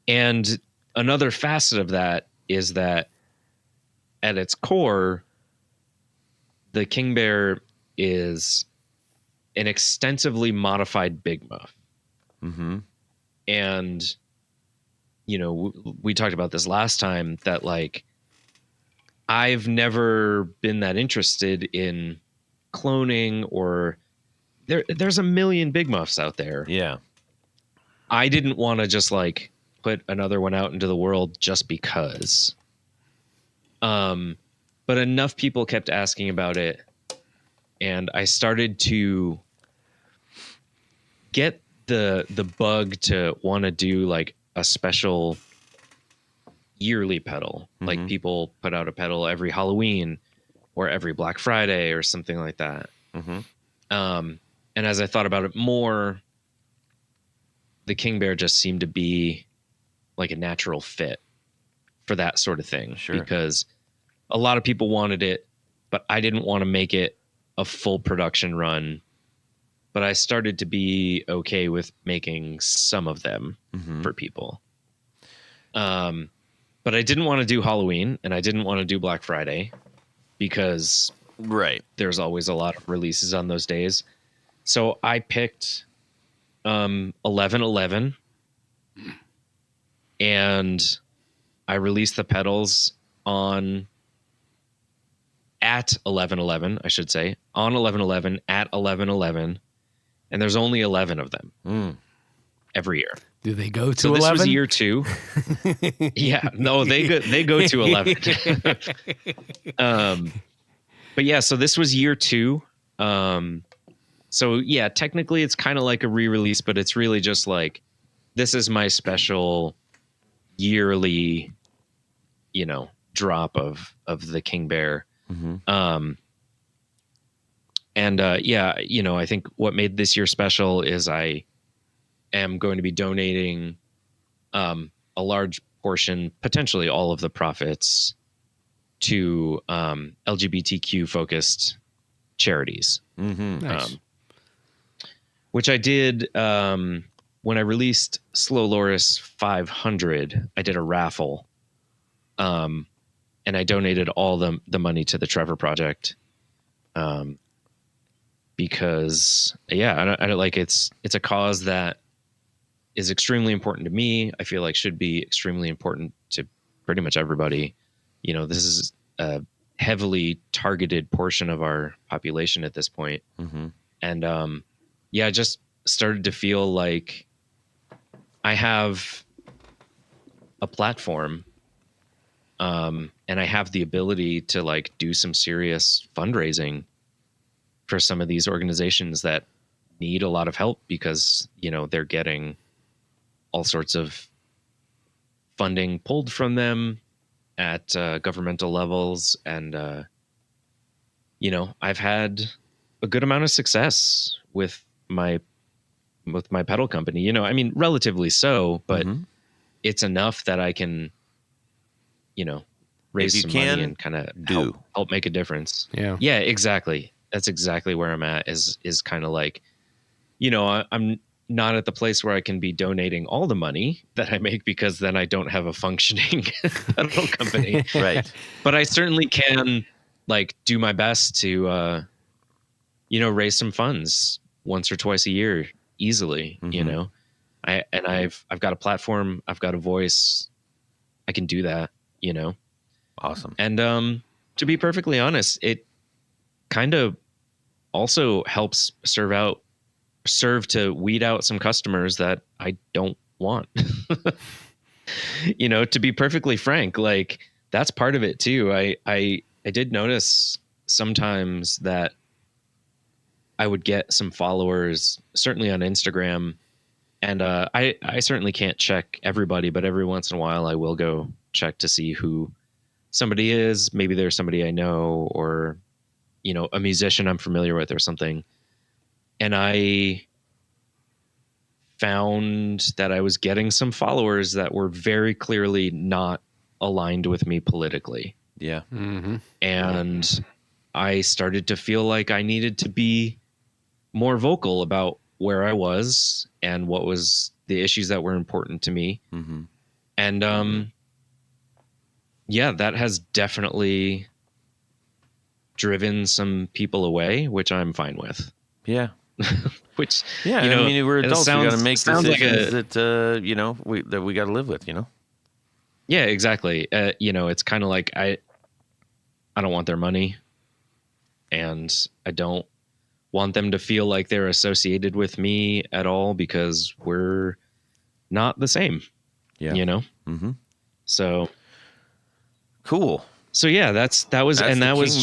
And another facet of that is that at its core, the King Bear is an extensively modified Big Muff. Mm-hmm. And, we talked about this last time that like, I've never been that interested in cloning, or there's a million Big Muffs out there. Yeah. I didn't want to just like put another one out into the world just because. But enough people kept asking about it, and I started to get the bug to want to do like a special yearly pedal. Like people put out a pedal every Halloween or every Black Friday or something like that. And as I thought about it more, the King Bear just seemed to be like a natural fit for that sort of thing. Sure. Because a lot of people wanted it, but I didn't want to make it a full production run. But I started to be okay with making some of them for people. But I didn't want to do Halloween and I didn't want to do Black Friday because there's always a lot of releases on those days. So I picked 11/11 and I released the pedals at 11/11, I should say, on 11/11 at 11/11, and there's only 11 of them every year. Do they go to so 11? This was year 2. Yeah, no, they go to 11. But yeah, so this was year 2. So yeah, technically it's kind of like a re-release, but it's really just like, this is my special yearly, drop of the King Bear. I think what made this year special is I am going to be donating a large portion, potentially all of the profits, to LGBTQ focused charities. Nice. Which I did when I released Slow Loris 500. I did a raffle, and I donated all the money to the Trevor Project, because I don't like it's a cause that is extremely important to me. I feel like should be extremely important to pretty much everybody. This is a heavily targeted portion of our population at this point. And I just started to feel like I have a platform, and I have the ability to like do some serious fundraising for some of these organizations that need a lot of help because, they're getting all sorts of funding pulled from them at governmental levels. And, I've had a good amount of success with my pedal company, relatively so, but it's enough that I can, raise some money and kind of help make a difference. Yeah, exactly. That's exactly where I'm at is kind of like, I'm not at the place where I can be donating all the money that I make because then I don't have a functioning pedal company. Right. But I certainly can like do my best to, raise some funds once or twice a year easily, I've got a platform, I've got a voice, I can do that, Awesome. And to be perfectly honest, it kind of also helps serve to weed out some customers that I don't want. To be perfectly frank, like that's part of it too. I did notice sometimes that I would get some followers, certainly on Instagram, and I certainly can't check everybody, but every once in a while I will go check to see who somebody is. Maybe there's somebody I know, or a musician I'm familiar with or something. And I found that I was getting some followers that were very clearly not aligned with me politically. Yeah. And I started to feel like I needed to be more vocal about where I was and what was the issues that were important to me. And that has definitely driven some people away, which I'm fine with. Yeah. Which, we're adults. We got to make decisions like that we got to live with. Yeah, exactly. It's kind of like I don't want their money, and I don't want them to feel like they're associated with me at all because we're not the same. Yeah. So cool. So yeah, that was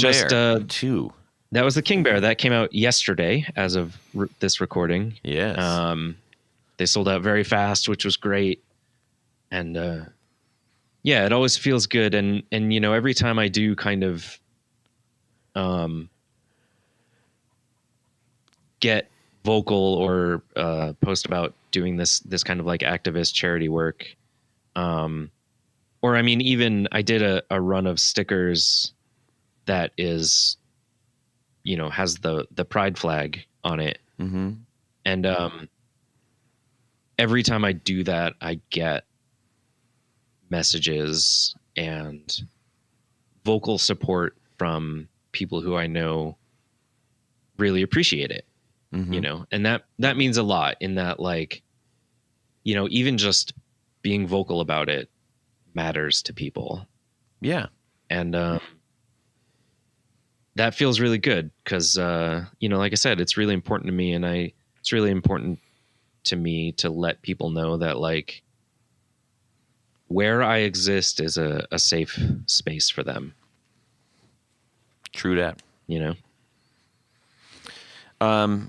just 2. That was the King Bear that came out yesterday as of this recording. Yes. They sold out very fast, which was great. And yeah, it always feels good. And you know, every time I do kind of get vocal or post about doing this kind of like activist charity work, or I mean, even I did a run of stickers that is, you know, has the pride flag on it. Mm-hmm. And every time I do that, I get messages and vocal support from people who I know really appreciate it, Mm-hmm. you know, and that means a lot in that, like, you know, even just being vocal about it matters to people. Yeah. And that feels really good because, you know, like I said, it's really important to me. And it's really important to me to let people know that, like, where I exist is a safe space for them, True that. you know?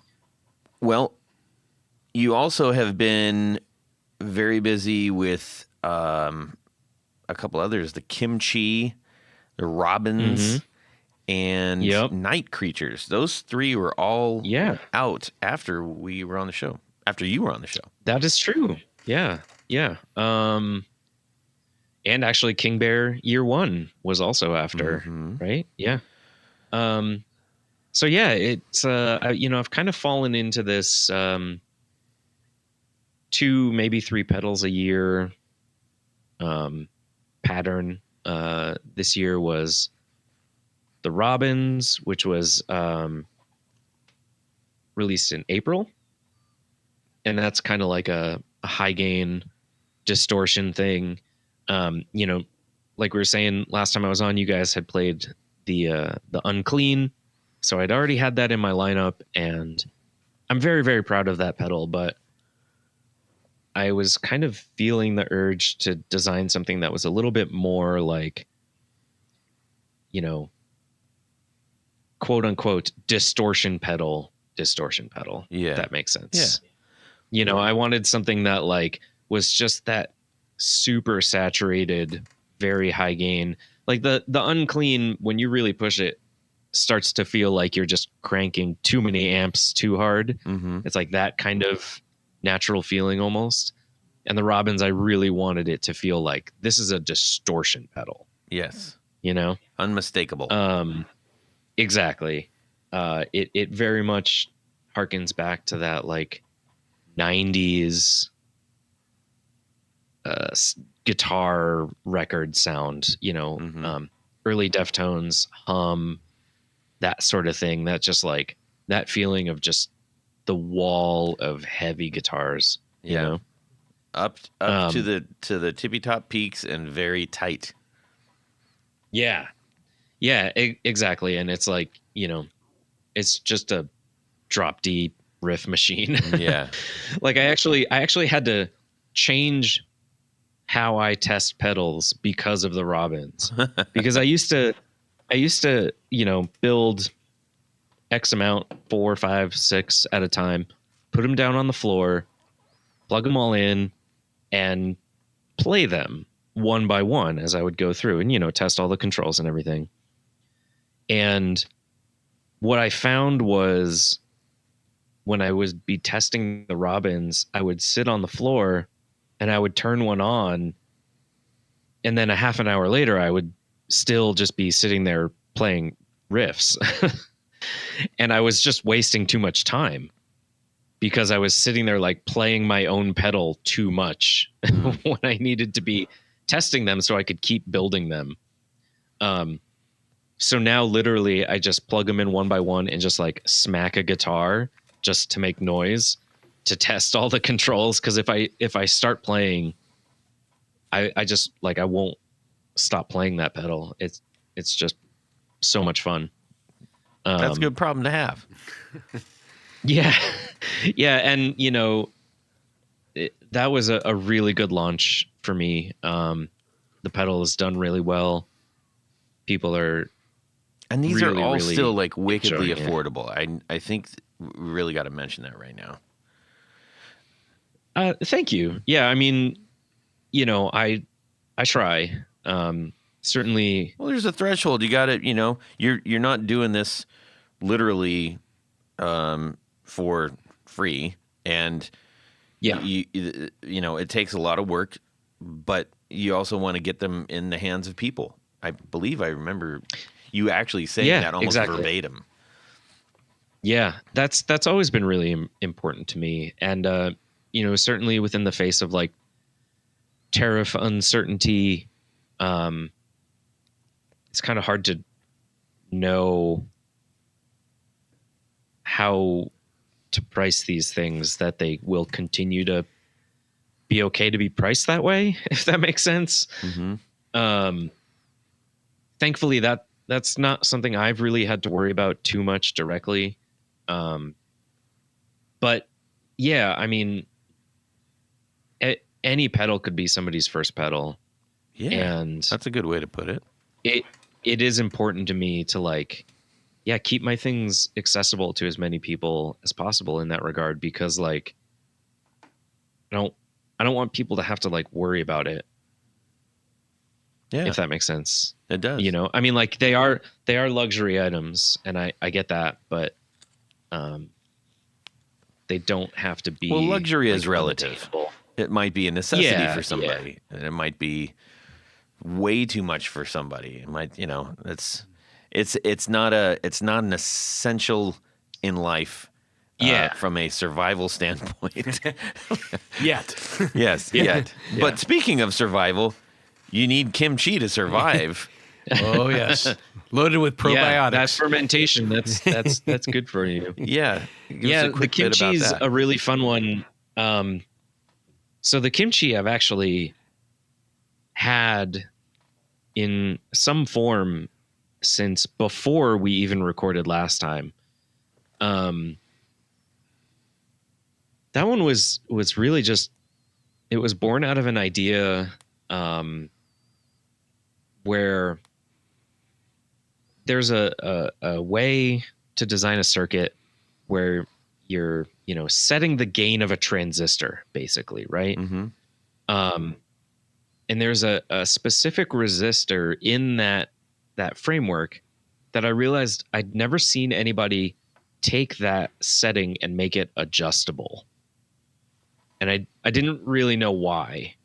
Well, you also have been very busy with a couple others, the kimchi, the robins, and Yep. night creatures. Those three were all Yeah. out after we were on the show. After you were on the show. That is true. Yeah. Yeah. And actually King Bear Year One was also after, Mhm. right? Yeah. So yeah, it's you know, I've kind of fallen into this 2, maybe 3 pedals a year pattern. This year was the Robins, which was released in April, and that's kind of like a high gain distortion thing. You know, like we were saying last time I was on, you guys had played the Unclean, so I'd already had that in my lineup, and I'm very, very proud of that pedal. But I was kind of feeling the urge to design something that was a little bit more like, you know, quote unquote distortion pedal. Yeah. If that makes sense. Yeah. You know, I wanted something that, like, was just that super saturated, very high gain. Like the Unclean, when you really push it, starts to feel like you're just cranking too many amps too hard. Mm-hmm. It's like that kind of natural feeling almost. And the Robins, I really wanted it to feel like this is a distortion pedal, Yes. you know? Unmistakable. Exactly. It very much harkens back to that, like, 90s guitar record sound, you know, early Deftones, Hum, that sort of thing. That just, like, that feeling of just the wall of heavy guitars, you know? Up to the tippy top peaks and very tight. Yeah. Yeah, exactly. And it's like, you know, it's just a drop D riff machine. Yeah. Like, I actually had to change how I test pedals because of the Robins. Because I used to, you know, build X amount, 4, 5, 6 at a time, put them down on the floor, plug them all in, and play them one by one as I would go through and, you know, test all the controls and everything. And what I found was, when I would be testing the Robins, I would sit on the floor and I would turn one on, and then a half an hour later I would still just be sitting there playing riffs. And I was just wasting too much time because I was sitting there, like, playing my own pedal too much when I needed to be testing them so I could keep building them. So now literally I just plug them in one by one and just, like, smack a guitar just to make noise to test all the controls. Cause if I start playing, I just, like, I won't stop playing that pedal. It's just so much fun. That's a good problem to have. Yeah. Yeah. And, you know, that was a really good launch for me. The pedal is done really well. People are, And these really, are all really still, like, wickedly enjoying it. affordable. I think we really got to mention that right now. Thank you. Yeah, I mean, I try. Certainly. Well, there's a threshold. You got to, you're not doing this literally for free, and Yeah. it takes a lot of work, but you also want to get them in the hands of people. I believe I remember you actually saying that almost exactly. verbatim. Yeah, that's always been really important to me, and certainly within the face of like tariff uncertainty, it's kind of hard to know how to price these things that they will continue to be okay to be priced that way, if that makes sense. Mm-hmm. Thankfully that's not something I've really had to worry about too much directly. But yeah, I mean, any pedal could be somebody's first pedal. Yeah, and that's a good way to put it. It is important to me to like, keep my things accessible to as many people as possible in that regard, because like, I don't want people to have to like worry about it. Yeah, If that makes sense. it does. I mean, like they are luxury items, and I get that, but they don't have to be. Well, luxury like, is relative. unattainable. It might be a necessity for Yeah. somebody, and it might be way too much for somebody. It might, it's not an essential in life. From a survival standpoint. Yet. Yes, yet. But speaking of survival, you need kimchi to survive. Oh yes, loaded with probiotics. Yeah, that's fermentation. That's good for you. Yeah. Give us a The quick bit kimchi about is that. a really fun one. So the kimchi I've actually had in some form since before we even recorded last time. That one was really just, it was born out of an idea where there's a way to design a circuit where you're, setting the gain of a transistor, basically, right? Mm-hmm. And there's a specific resistor in that framework that I realized I'd never seen anybody take that setting and make it adjustable. And I didn't really know why.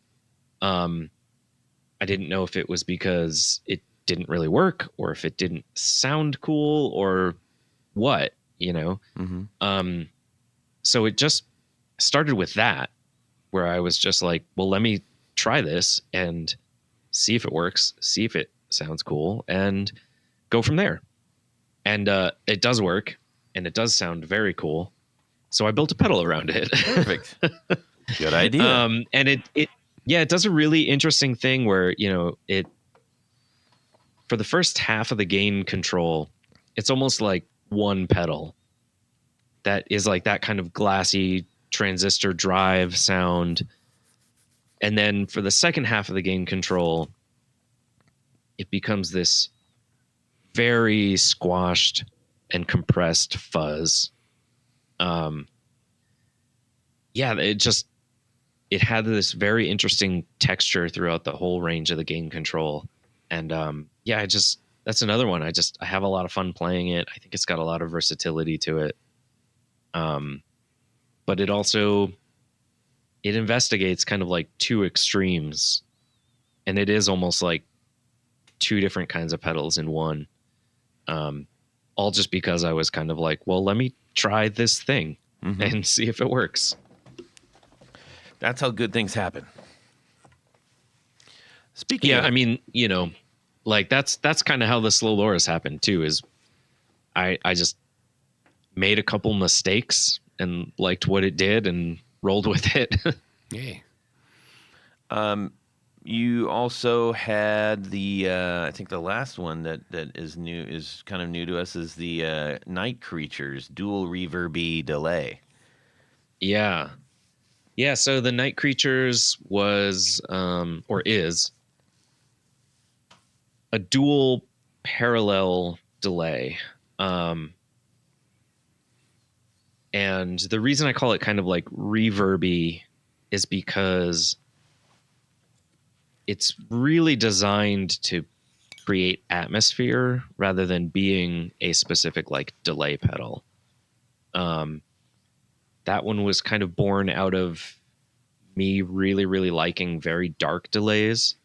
I didn't know if it was because it didn't really work, or if it didn't sound cool, or what, Mm-hmm. So it just started with that, where I was just like, well, let me try this and see if it works, see if it sounds cool, and go from there. And it does work, and it does sound very cool. So I built a pedal around it. Perfect. Good idea. And it does a really interesting thing where, it, for the first half of the gain control, it's almost like one pedal that is like that kind of glassy transistor drive sound. And then for the second half of the gain control, it becomes this very squashed and compressed fuzz. It had this very interesting texture throughout the whole range of the gain control. And that's another one. I have a lot of fun playing it. I think it's got a lot of versatility to it. But it also, it investigates kind of like two extremes, and it is almost like two different kinds of pedals in one. All just because I was kind of like, well, let me try this thing and see if it works. That's how good things happen. Speaking of, I mean, like that's kind of how the Slow Loris happened too, is I just made a couple mistakes and liked what it did and rolled with it. Yay. you also had the I think the last one that is kind of new to us is the Night Creatures dual reverb delay. Yeah. So the Night Creatures was, or is, a dual parallel delay. And the reason I call it kind of like reverby is because it's really designed to create atmosphere rather than being a specific like delay pedal. That one was kind of born out of me really, really liking very dark delays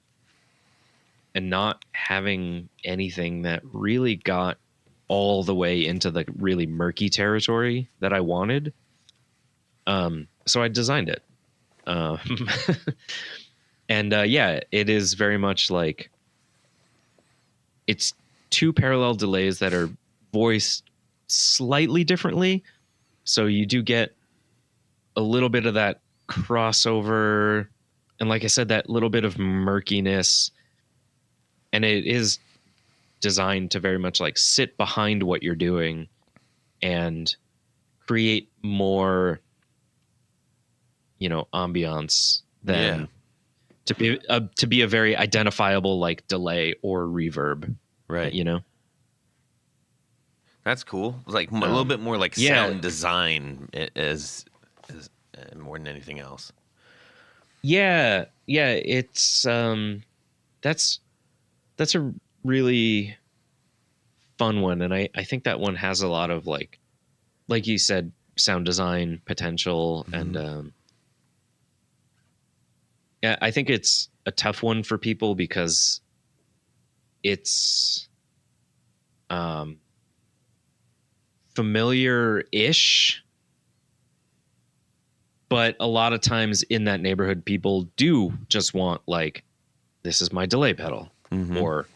and not having anything that really got all the way into the really murky territory that I wanted. So I designed it. Um, and yeah, it is very much like it's two parallel delays that are voiced slightly differently. So you do get a little bit of that crossover. And like I said, that little bit of murkiness. And it is designed to very much like sit behind what you're doing and create more, ambiance than to be a very identifiable like delay or reverb. Right. That's cool. It's like a little bit more like sound design as more than anything else. Yeah. It's that's a really fun one, and I think that one has a lot of like you said, sound design potential, and yeah, I think it's a tough one for people because it's familiar-ish, but a lot of times in that neighborhood, people do just want like, this is my delay pedal, or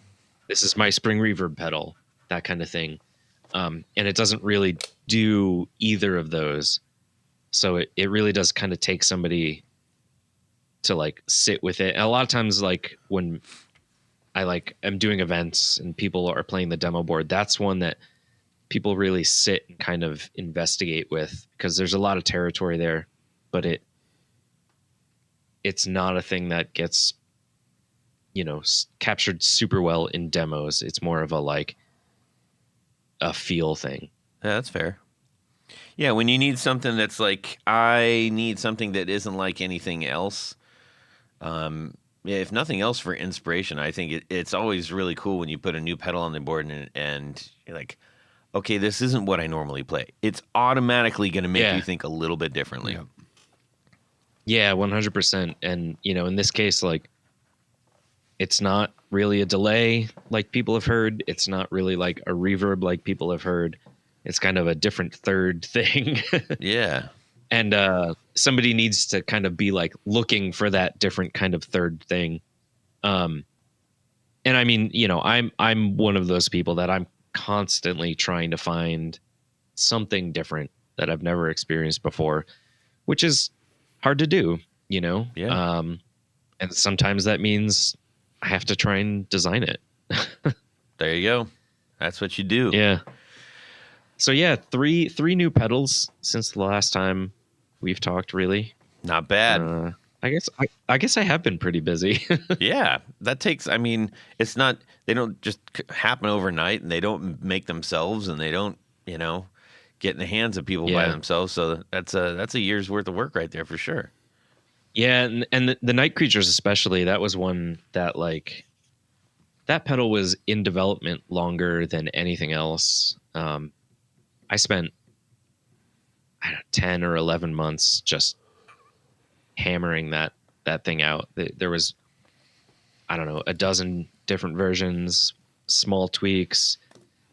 this is my spring reverb pedal, that kind of thing. And it doesn't really do either of those. So it really does kind of take somebody to like sit with it. And a lot of times, like when I like am doing events and people are playing the demo board, that's one that people really sit and kind of investigate with, because there's a lot of territory there, but it's not a thing that gets, captured super well in demos. It's more of a feel thing. Yeah, that's fair. Yeah, when you need something that's like, I need something that isn't like anything else. If nothing else, for inspiration, I think it's always really cool when you put a new pedal on the board and you're like, okay, this isn't what I normally play. It's automatically going to make you think a little bit differently. Yeah, 100%. And, in this case, like, it's not really a delay like people have heard. It's not really like a reverb like people have heard. It's kind of a different third thing. Yeah. And somebody needs to kind of be like looking for that different kind of third thing. And I mean, I'm one of those people that I'm constantly trying to find something different that I've never experienced before, which is hard to do, Yeah. And sometimes that means I have to try and design it. There you go. That's what you do. Yeah. So yeah, three new pedals since the last time we've talked. Really, not bad. I guess I have been pretty busy. Yeah, that takes. I mean, it's not. They don't just happen overnight, and they don't make themselves, and they don't, get in the hands of people by themselves. So that's a year's worth of work right there for sure. Yeah, and the Night Creatures especially, that was one that like that pedal was in development longer than anything else. I spent 10 or 11 months just hammering that thing out. There was, I don't know, a dozen different versions, small tweaks,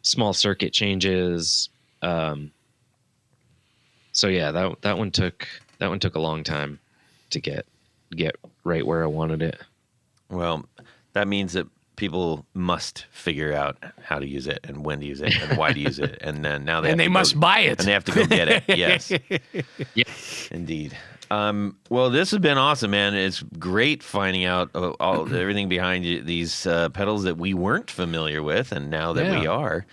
small circuit changes. So yeah, that one took a long time to get right where I wanted it. Well, that means that people must figure out how to use it and when to use it and why to use it, and then now they must buy it and they have to go get it. Yes, yeah, indeed. Well, this has been awesome, man. It's great finding out everything behind these pedals that we weren't familiar with, and now that we are.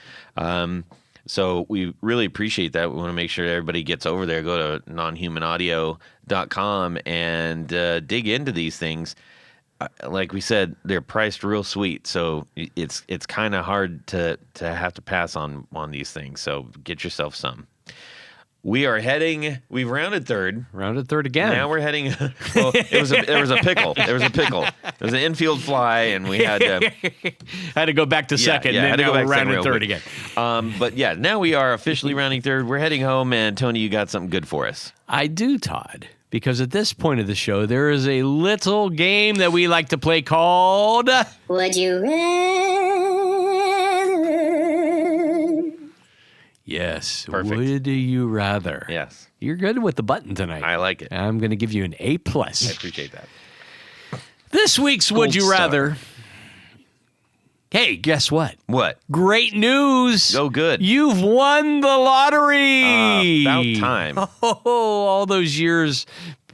So we really appreciate that. We want to make sure everybody gets over there. Go to nonhumanaudio.com and dig into these things. Like we said, they're priced real sweet, so it's kind of hard to have to pass on these things. So get yourself some. We are heading. We've rounded third. Rounded third again. Now we're heading. Well, there was a pickle. There was a pickle. There was an infield fly, and we had to had to go back to second. Yeah, and then now we're rounded real third quick. again. But yeah, now we are officially rounding third. We're heading home, and Tony, you got something good for us. I do, Todd, because at this point of the show, there is a little game that we like to play called Would you rather? Yes. Perfect. Would you rather? Yes, You're good with the button tonight. I like it. I'm going to give you an A+. I appreciate that. This week's Would You Gold star. Rather. Hey, guess what? What? Great news. Oh, good. You've won the lottery. About time. Oh, all those years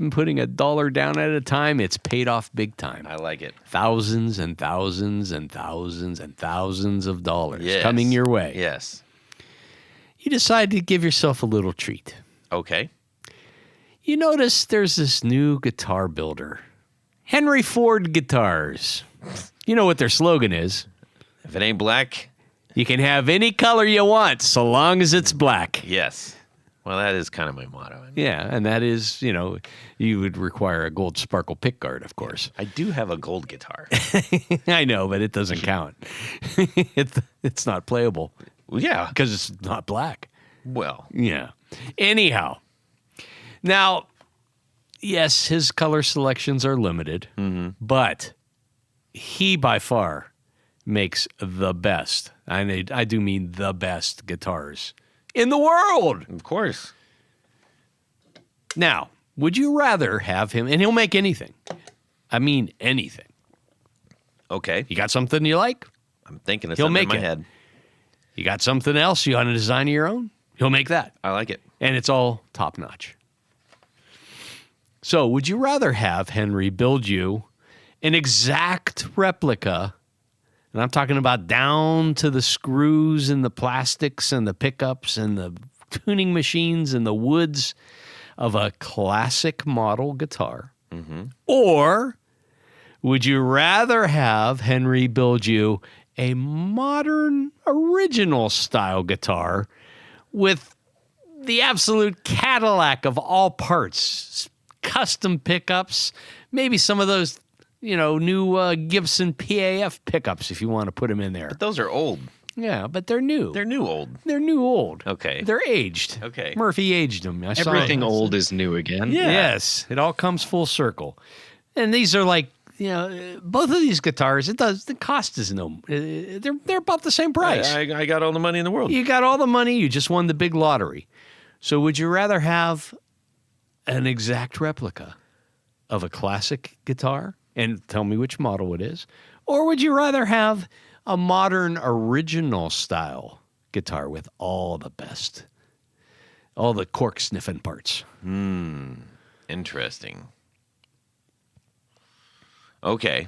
putting $1 down at a time, it's paid off big time. I like it. Thousands and thousands and thousands and thousands of dollars Yes. coming your way. Yes. You decide to give yourself a little treat. Okay. You notice there's this new guitar builder, Henry Ford Guitars. You know what their slogan is. If it ain't black, You can have any color you want so long as it's black. yes. Well, that is kind of my motto. Yeah, and that is, you would require a gold sparkle pickguard, of course. I do have a gold guitar. I know, but it doesn't count. It's not playable Well, yeah. because it's not black. Well, Yeah. Anyhow, now, yes, his color selections are limited, but he by far makes the best. I do mean the best guitars in the world. of course. Now, would you rather have him, and he'll make anything. I mean anything. Okay. You got something you like? I'm thinking of He'll something in make my it. head. You got something else you want to design of your own? He'll make that. I like it. And it's all top notch. So, would you rather have Henry build you an exact replica? And I'm talking about down to the screws and the plastics and the pickups and the tuning machines and the woods of a classic model guitar? Or would you rather have Henry build you a modern, original style guitar with the absolute Cadillac of all parts, custom pickups, maybe some of those, new Gibson PAF pickups if you want to put them in there. Those are old. Yeah, but they're new. They're new old. They're new old. Okay. They're aged. Okay. Murphy aged them. I saw Everything it. old is new again. Yeah. Yes, it all comes full circle. And these are like, both of these guitars, the cost is they're about the same price. I got all the money in the world. You got all the money, you just won the big lottery. So would you rather have an exact replica of a classic guitar, and tell me which model it is, or would you rather have a modern original style guitar with all the best, all the cork sniffing parts? Interesting. Okay.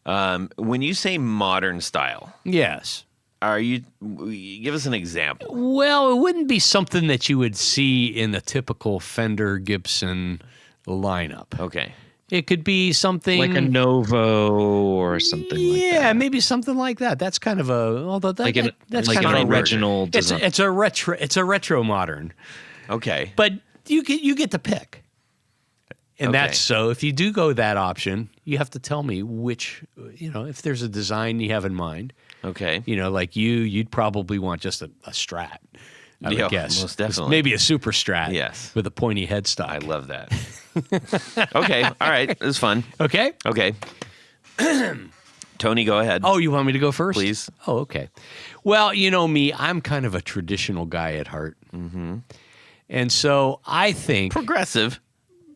When you say modern style, Yes. give us an example. Well, it wouldn't be something that you would see in the typical Fender Gibson lineup. Okay. It could be something Like a Novo or something like that. Yeah, maybe something like that. That's kind of that's Like kind an of a original It's design. it's a retro. It's a retro modern, Okay. but you get to pick. And Okay. that's so. If you do go that option, you have to tell me which. If there's a design you have in mind. Okay. Like you'd probably want just a Strat. I would Yeah, guess. most definitely. Maybe a Super Strat. Yes. With a pointy headstock. I love that. Okay. All right. This is fun. Okay. Okay. Tony, go ahead. Oh, you want me to go first? Please. Oh, okay. Well, you know me, I'm kind of a traditional guy at heart. Mm-hmm. And so I think Progressive,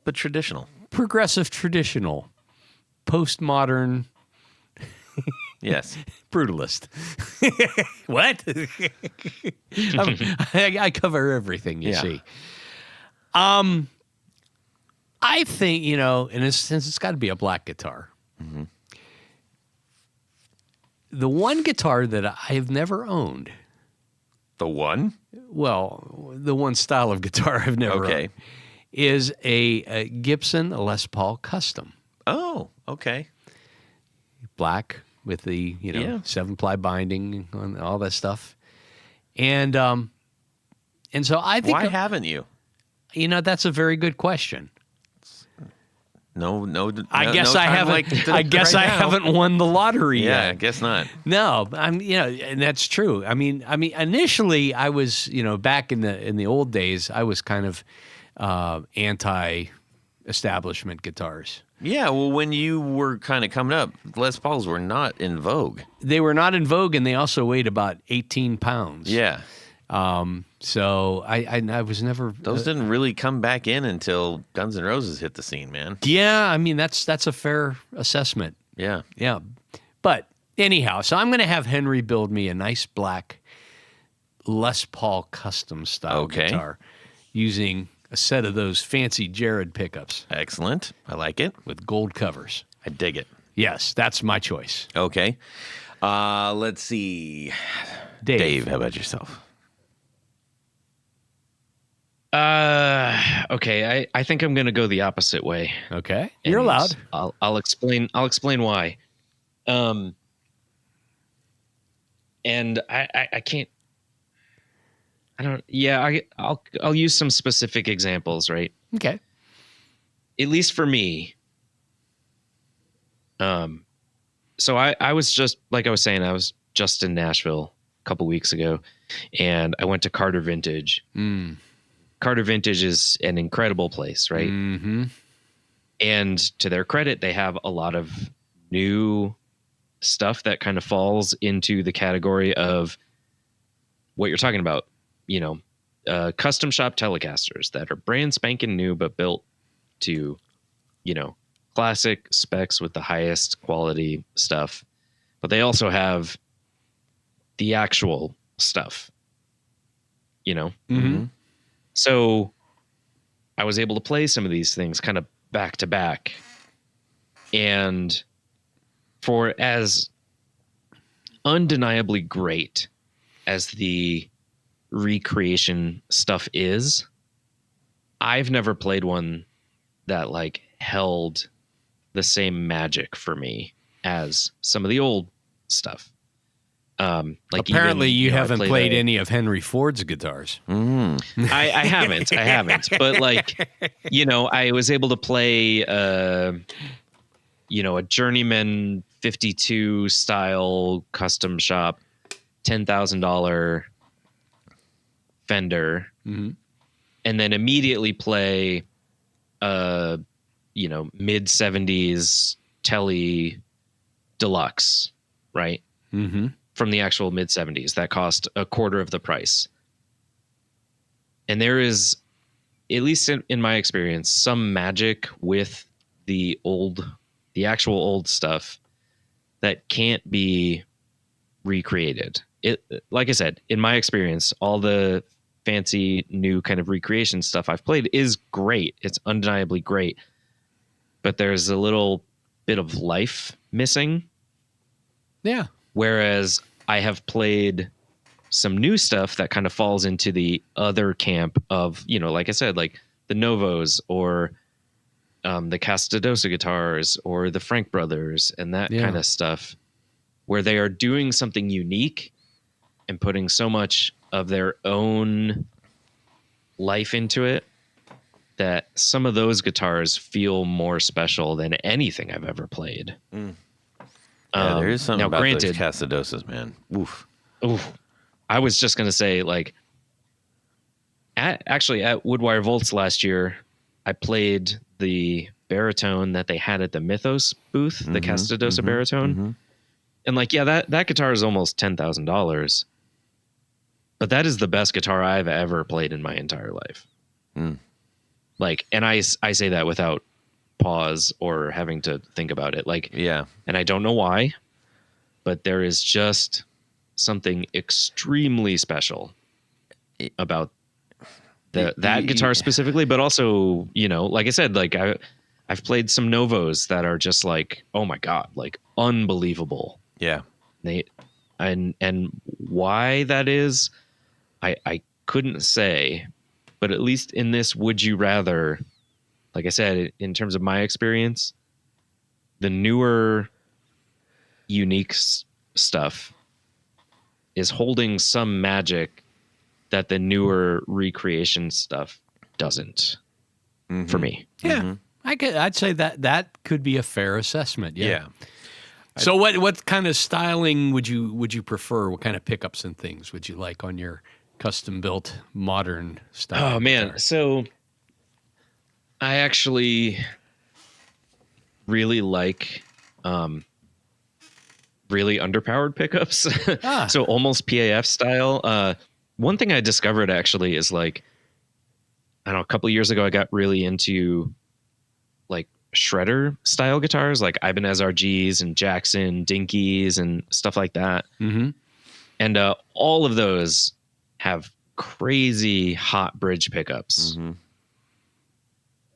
but traditional. progressive traditional, postmodern, Yes. brutalist. What? I cover everything, you Yeah. see. I think, since it's got to be a black guitar. Mm-hmm. The one guitar that I have never owned, The one? well, the one style of guitar I've never Okay. owned, is a Gibson Les Paul Custom. Oh, okay. Black with the, Yeah. 7-ply binding and all that stuff. And And so I think Why haven't you? That's a very good question. No. I guess no I time haven't. like I guess right I now. haven't won the lottery Yeah, I yet. guess not. No, and that's true. I mean, initially I was, back in the old days, I was kind of anti-establishment guitars. Yeah, well, when you were kind of coming up, Les Pauls were not in vogue. They were not in vogue, and they also weighed about 18 pounds. Yeah, So I was never. those didn't really come back in until Guns N' Roses hit the scene, man. Yeah, I mean that's a fair assessment. Yeah. Yeah, but anyhow, so I'm going to have Henry build me a nice black Les Paul custom style guitar using a set of those fancy Jared pickups Excellent. I like it. with gold covers. I dig it. Yes, that's my choice. Okay. Let's see. Dave, how about yourself? Okay. I think I'm going to go the opposite way. Okay, you're And allowed. I'll explain why. And I can't. I don't. Yeah, I'll use some specific examples, right? Okay. At least for me. So I was just like I was saying, I was just in Nashville a couple weeks ago, and I went to Carter Vintage. Carter Vintage is an incredible place, right? Mm-hmm. And to their credit, they have a lot of new stuff that kind of falls into the category of what you're talking about, custom shop Telecasters that are brand spanking new, but built to, classic specs with the highest quality stuff. But they also have the actual stuff, Mm-hmm. So I was able to play some of these things kind of back to back. And for as undeniably great as the recreation stuff is, I've never played one that like held the same magic for me as some of the old stuff. Like Apparently, even, you I haven't played a- any of Henry Ford's guitars. I haven't. But like, I was able to play, a Journeyman 52 style custom shop, $10,000 Fender, Mhm. and then immediately play, mid 70s Tele Deluxe, right? Mm-hmm. From the actual mid 70s that cost a quarter of the price. And there is, at least in my experience, some magic with the actual old stuff that can't be recreated. It, like I said, in my experience, all the fancy new kind of recreation stuff I've played is great. It's undeniably great. But there's a little bit of life missing. Yeah. Whereas I have played some new stuff that kind of falls into the other camp of, like I said, like the Novos or the Castadosa guitars or the Frank Brothers and that kind of stuff, where they are doing something unique and putting so much of their own life into it that some of those guitars feel more special than anything I've ever played. Yeah, there is something now, about granted, those Casadosas, man. Oof. I was just going to say, like, at Woodwire Volts last year, I played the baritone that they had at the Mythos booth, the Castadosa baritone. And like, yeah, that guitar is almost $10,000. But that is the best guitar I've ever played in my entire life. Like, and I say that without pause or having to think about it. Like, Yeah. and I don't know why, but there is just something extremely special about that guitar specifically, but also, like I said, like I've played some Novos that are just like, oh my God, like unbelievable. Yeah. And why that is, I couldn't say, but at least in this Would You Rather, like I said, in terms of my experience, the newer unique stuff is holding some magic that the newer recreation stuff doesn't for me. Yeah. I'd say that could be a fair assessment. Yeah. Yeah. So what kind of styling would you prefer? What kind of pickups and things would you like on your custom built modern style? Oh man, guitar? so I actually really like really underpowered pickups. So almost PAF style. One thing I discovered actually is like, I don't know, a couple of years ago I got really into like shredder style guitars, like Ibanez RGs and Jackson Dinkies and stuff like that. Mm-hmm. And all of those have crazy hot bridge pickups. Mm-hmm.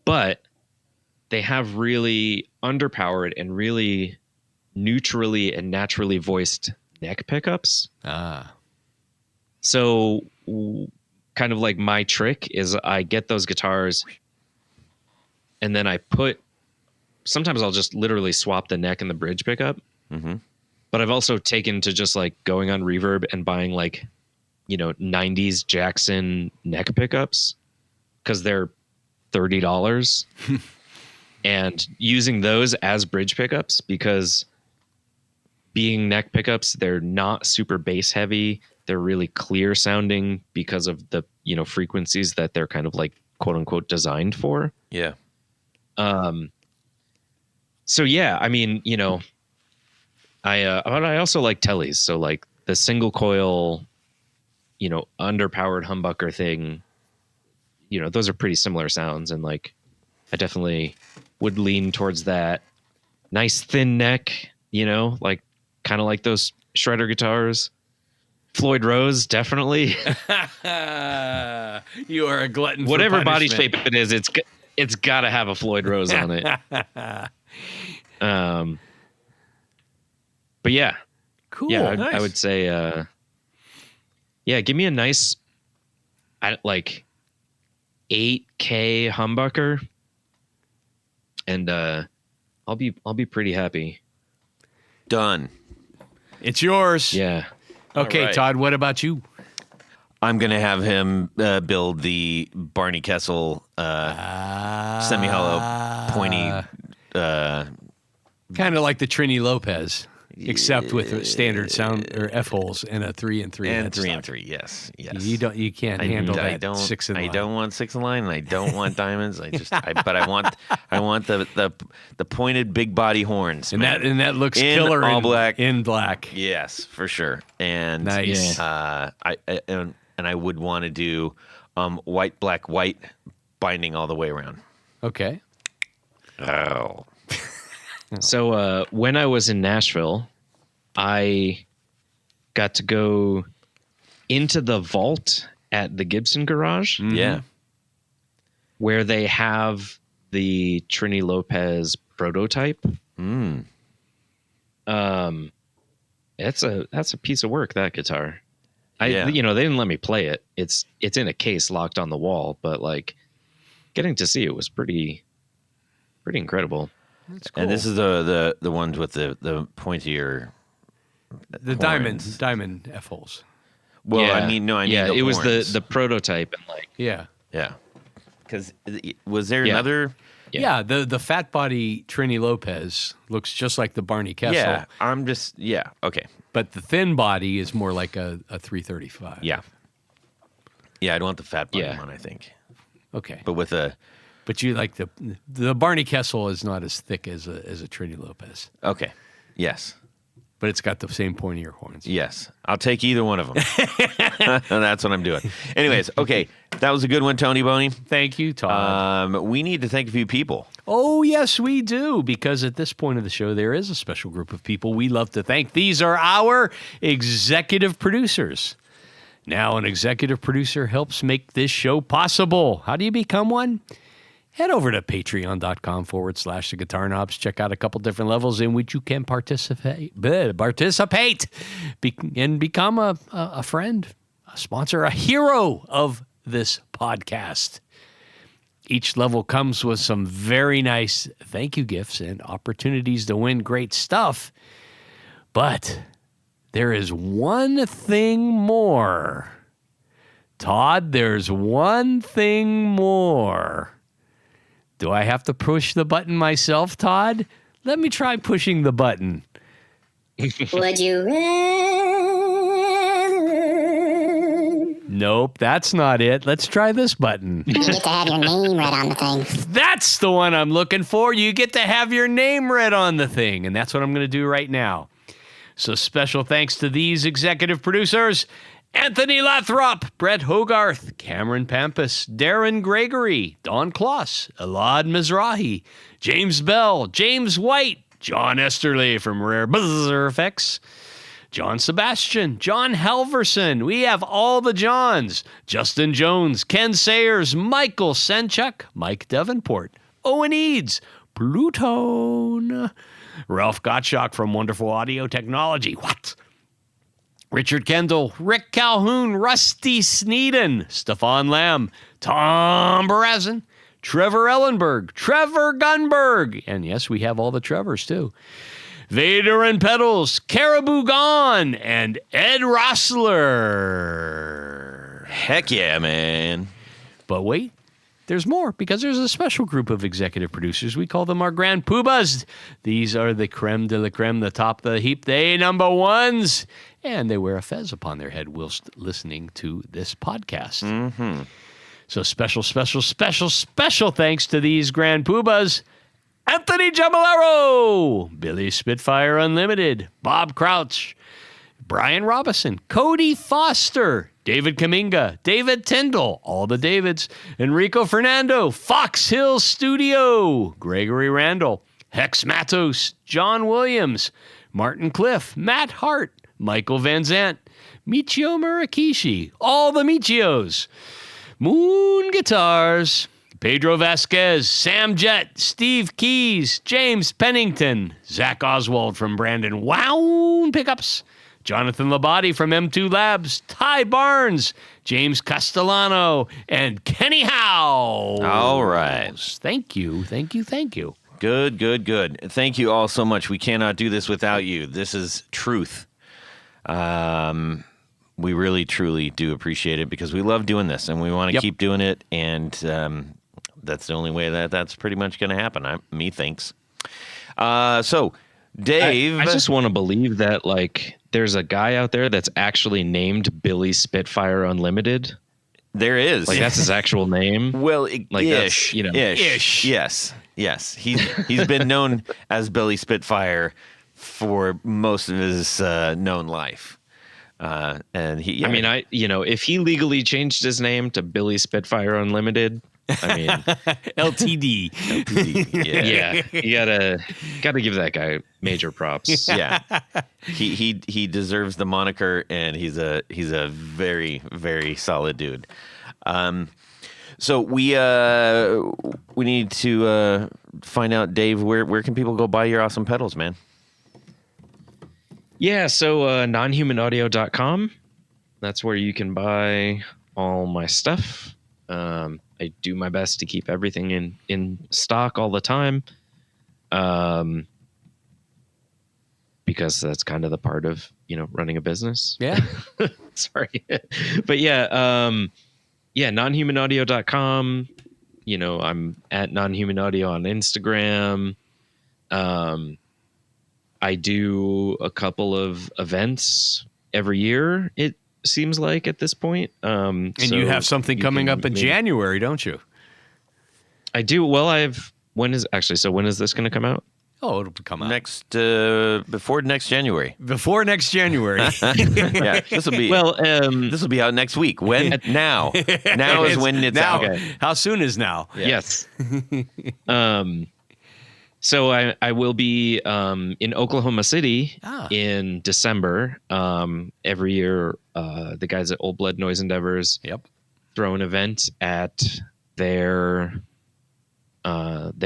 But they have really underpowered and really neutrally and naturally voiced neck pickups. So kind of like my trick is I get those guitars and then sometimes I'll just literally swap the neck and the bridge pickup. Mm-hmm. But I've also taken to just like going on Reverb and buying like, 90s Jackson neck pickups because they're $30 and using those as bridge pickups because being neck pickups, they're not super bass heavy. They're really clear sounding because of the, frequencies that they're kind of like quote unquote designed for. Yeah. So yeah, I mean, I also like tellies. So like the single coil, underpowered humbucker thing, those are pretty similar sounds. And like, I definitely would lean towards that nice thin neck, like kind of like those shredder guitars. Floyd Rose, definitely. You are a glutton. Whatever for body punishment. shape it is, it's got to have a Floyd Rose on it. But yeah, Cool. yeah, nice. I would say, give me a nice, like 8K humbucker, and I'll be pretty happy. Done. It's yours. Yeah. Okay, All right. Todd, what about you? I'm going to have him build the Barney Kessel semi-hollow pointy. Kind of like the Trini Lopez, except with standard sound or F holes and a 3 and 3 And 3 headstock. and 3, yes. You can't handle I that don't, 6 in I line. don't want 6 in line, and I don't want diamonds. But I want the pointed big body horns. And man. that looks In killer all black. in black. Yes, for sure. And Nice. and I would want to do white, black, white binding all the way around. Okay. Oh. So when I was in Nashville, I got to go into the vault at the Gibson garage Yeah. where they have the Trini Lopez prototype. That's a piece of work, that guitar. Yeah. They didn't let me play it. It's in a case locked on the wall, but like getting to see it was pretty incredible. That's cool. And this is the ones with the pointier. the horns. diamond F holes. Well, Yeah. I mean, yeah, the it was horns. the prototype and like Yeah. Yeah. Because was there Yeah. another? Yeah, the fat body Trini Lopez looks just like the Barney Kessel, Yeah. I'm just. Yeah. Okay. but the thin body is more like a 335. Yeah. Yeah. I'd want the fat bottom Yeah. one, I think. Okay. But with a. But you like the Barney Kessel is not as thick as a Trini Lopez, Okay. Yes. but it's got the same pointier horns. Yes. I'll take either one of them. That's what I'm doing. Anyways, okay. That was a good one, Tony Boney. Thank you, Todd. We need to thank a few people. Oh, yes, we do, because at this point of the show, there is a special group of people we love to thank. These are our executive producers. Now, an executive producer helps make this show possible. How do you become one? Head over to patreon.com/the Guitar Knobs. Check out a couple different levels in which you can participate and become a friend, a sponsor, a hero of this podcast. Each level comes with some very nice thank you gifts and opportunities to win great stuff. But there is one thing more. Todd, there's one thing more. Do I have to push the button myself, Todd? Let me try pushing the button. Would you rather? Nope, that's not it. Let's try this button. You get to have your name read on the thing. That's the one I'm looking for. You get to have your name read on the thing, and that's what I'm going to do right now. So special thanks to these executive producers: Anthony Lathrop, Brett Hogarth, Cameron Pampas, Darren Gregory, Don Kloss, Elad Mizrahi, James Bell, James White, John Esterly from Rare Buzzer Effects, John Sebastian, John Halverson. We have all the Johns: Justin Jones, Ken Sayers, Michael Senchuk, Mike Davenport, Owen Eads, Plutone, Ralph Gottschalk from Wonderful Audio Technology. What? Richard Kendall, Rick Calhoun, Rusty Sneeden, Stefan Lamb, Tom Barazin, Trevor Ellenberg, Trevor Gunberg, and yes, we have all the Trevors too. Vader and Pedals, Caribou Gone, and Ed Rossler. Heck yeah, man. But wait, there's more, because there's a special group of executive producers. We call them our Grand Poobahs. These are the creme de la creme, the top of the heap, they number ones. And they wear a fez upon their head whilst listening to this podcast. Mm-hmm. So special thanks to these Grand Poobahs: Anthony Jamilero, Billy Spitfire Unlimited, Bob Crouch, Brian Robinson, Cody Foster, David Kaminga, David Tyndall, all the Davids, Enrico Fernando, Fox Hill Studio, Gregory Randall, Hex Matos, John Williams, Martin Cliff, Matt Hart, Michael Van Zant, Michio Murakishi, all the Michios, Moon Guitars, Pedro Vasquez, Sam Jett, Steve Keys, James Pennington, Zach Oswald from Brandon Wow Pickups, Jonathan Labate from M2 Labs, Ty Barnes, James Castellano, and Kenny Howe. All right. Thank you. Good. Thank you all so much. We cannot do this without you. This is truth. We really, truly do appreciate it, because we love doing this and we want to keep doing it. And that's the only way that's pretty much going to happen. Methinks. So, Dave, I just want to believe that there's a guy out there that's actually named Billy Spitfire Unlimited. There is. That's his actual name. Well, ish. Ish. Yes. He's been known as Billy Spitfire for most of his known life. And he, I mean, if he legally changed his name to Billy Spitfire Unlimited, I mean, LTD. Yeah, you gotta give that guy major props. Yeah, he deserves the moniker, and he's a very, very solid dude. So we need to find out, Dave, where can people go buy your awesome pedals, man? Yeah, so nonhumanaudio.com. That's where you can buy all my stuff. I do my best to keep everything in stock all the time, because that's kind of the part of running a business. Yeah. Sorry, but nonhumanaudio.com. I'm at nonhumanaudio on Instagram. I do a couple of events every year, it seems like, at this point. And you have something coming up in January, don't you? I do. Well, when is this going to come out? Oh, it'll come out Before next January. Before next January. Yeah, this will be this will be out next week. When? Now is when it's now. out. Okay. How soon is now? Yeah. Yes. So I will be in Oklahoma City in December. Every year, the guys at Old Blood Noise Endeavors throw an event at their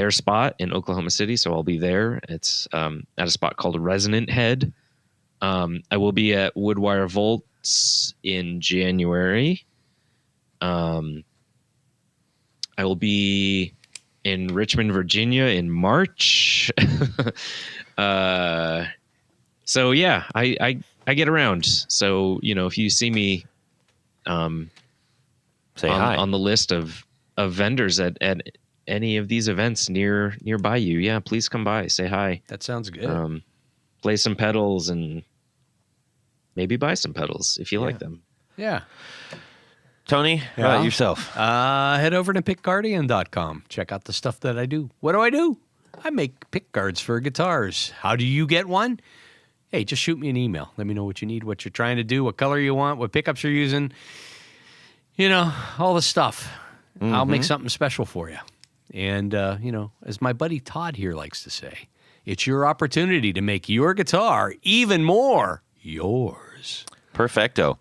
spot in Oklahoma City. So I'll be there. It's at a spot called Resonant Head. I will be at Woodwire Volts in January. I will be in Richmond, Virginia in March. So yeah, I get around. So, if you see me Say hi. on the list of vendors at any of these events nearby you, yeah, please come by, say hi. That sounds good. Play some pedals and maybe buy some pedals if you like them. Yeah. Tony, how about yourself? Head over to pickguardian.com. Check out the stuff that I do. What do? I make pick guards for guitars. How do you get one? Hey, just shoot me an email. Let me know what you need, what you're trying to do, what color you want, what pickups you're using. You know, all the stuff. I'll make something special for you. And, as my buddy Todd here likes to say, it's your opportunity to make your guitar even more yours. Perfecto.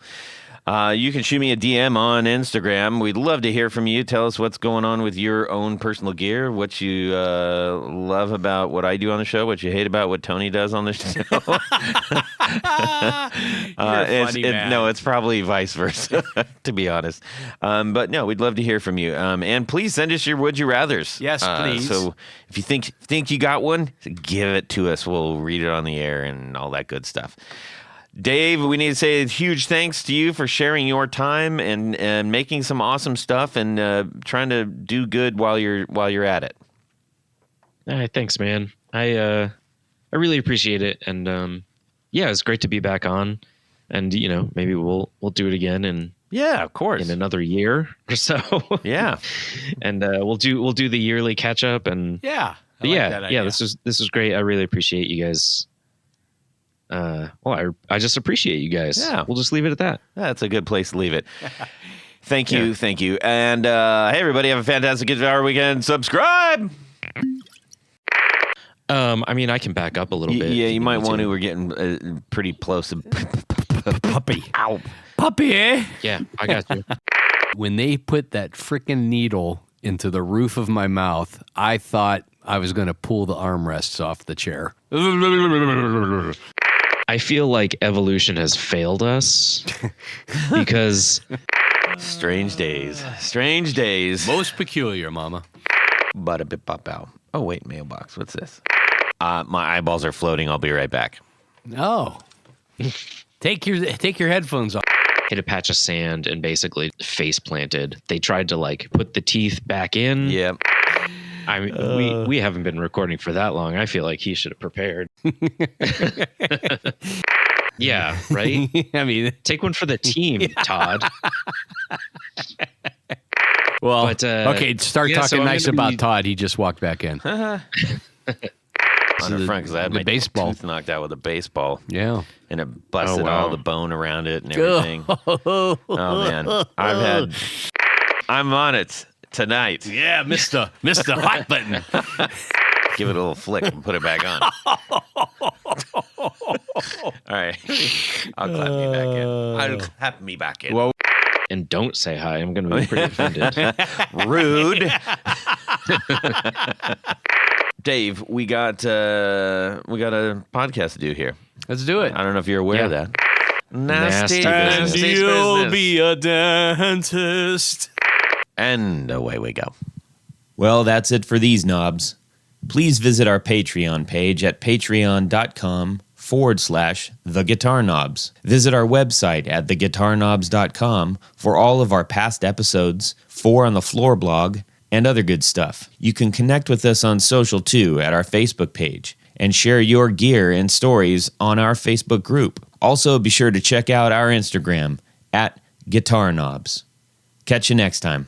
You can shoot me a DM on Instagram. We'd love to hear from you. Tell us what's going on with your own personal gear, what you love about what I do on the show, what you hate about what Tony does on the show. No, it's probably vice versa, to be honest. But no, we'd love to hear from you. And please send us your Would You Rathers. Yes, please. So if you think you got one, give it to us. We'll read it on the air and all that good stuff. Dave, we need to say a huge thanks to you for sharing your time and making some awesome stuff and trying to do good while you're at it. Thanks, man. I really appreciate it, and it's great to be back on. And maybe we'll do it again, and of course, in another year or so. Yeah, and we'll do the yearly catch up, and I like that idea. This was great. I really appreciate you guys. I just appreciate you guys. Yeah. We'll just leave it at that. That's a good place to leave it. Thank you. And hey, everybody, have a fantastic guitar weekend. Subscribe. I can back up a little bit. Yeah, you might want to. We're getting pretty close to puppy. Ow. Puppy, eh? Yeah, I got you. When they put that freaking needle into the roof of my mouth, I thought I was going to pull the armrests off the chair. I feel like evolution has failed us because strange days. Most peculiar, mama. Bada bip pop out. Oh wait, mailbox. What's this? My eyeballs are floating. I'll be right back. Oh, take your headphones off. Hit a patch of sand and basically face planted. They tried to put the teeth back in. Yep. I mean, we haven't been recording for that long. I feel like he should have prepared. Yeah, right? I mean, take one for the team, Todd. Well, but, okay, start talking nice about Todd. He just walked back in. On the front, because I had my baseball tooth knocked out with a baseball. Yeah. And it busted all the bone around it and everything. Oh, man. I'm on it tonight. Yeah, Mr. Hot Button. Give it a little flick and put it back on. All right. I'll clap me back in. Well, and don't say hi. I'm going to be pretty offended. Rude. Dave, we got a podcast to do here. Let's do it. I don't know if you're aware of that. Nasty and business. you'll be a dentist. And away we go. Well, that's it for these knobs. Please visit our Patreon page at patreon.com/theguitarknobs. Visit our website at theguitarknobs.com for all of our past episodes, 4 on the Floor blog, and other good stuff. You can connect with us on social too at our Facebook page and share your gear and stories on our Facebook group. Also, be sure to check out our Instagram at Guitar Knobs. Catch you next time.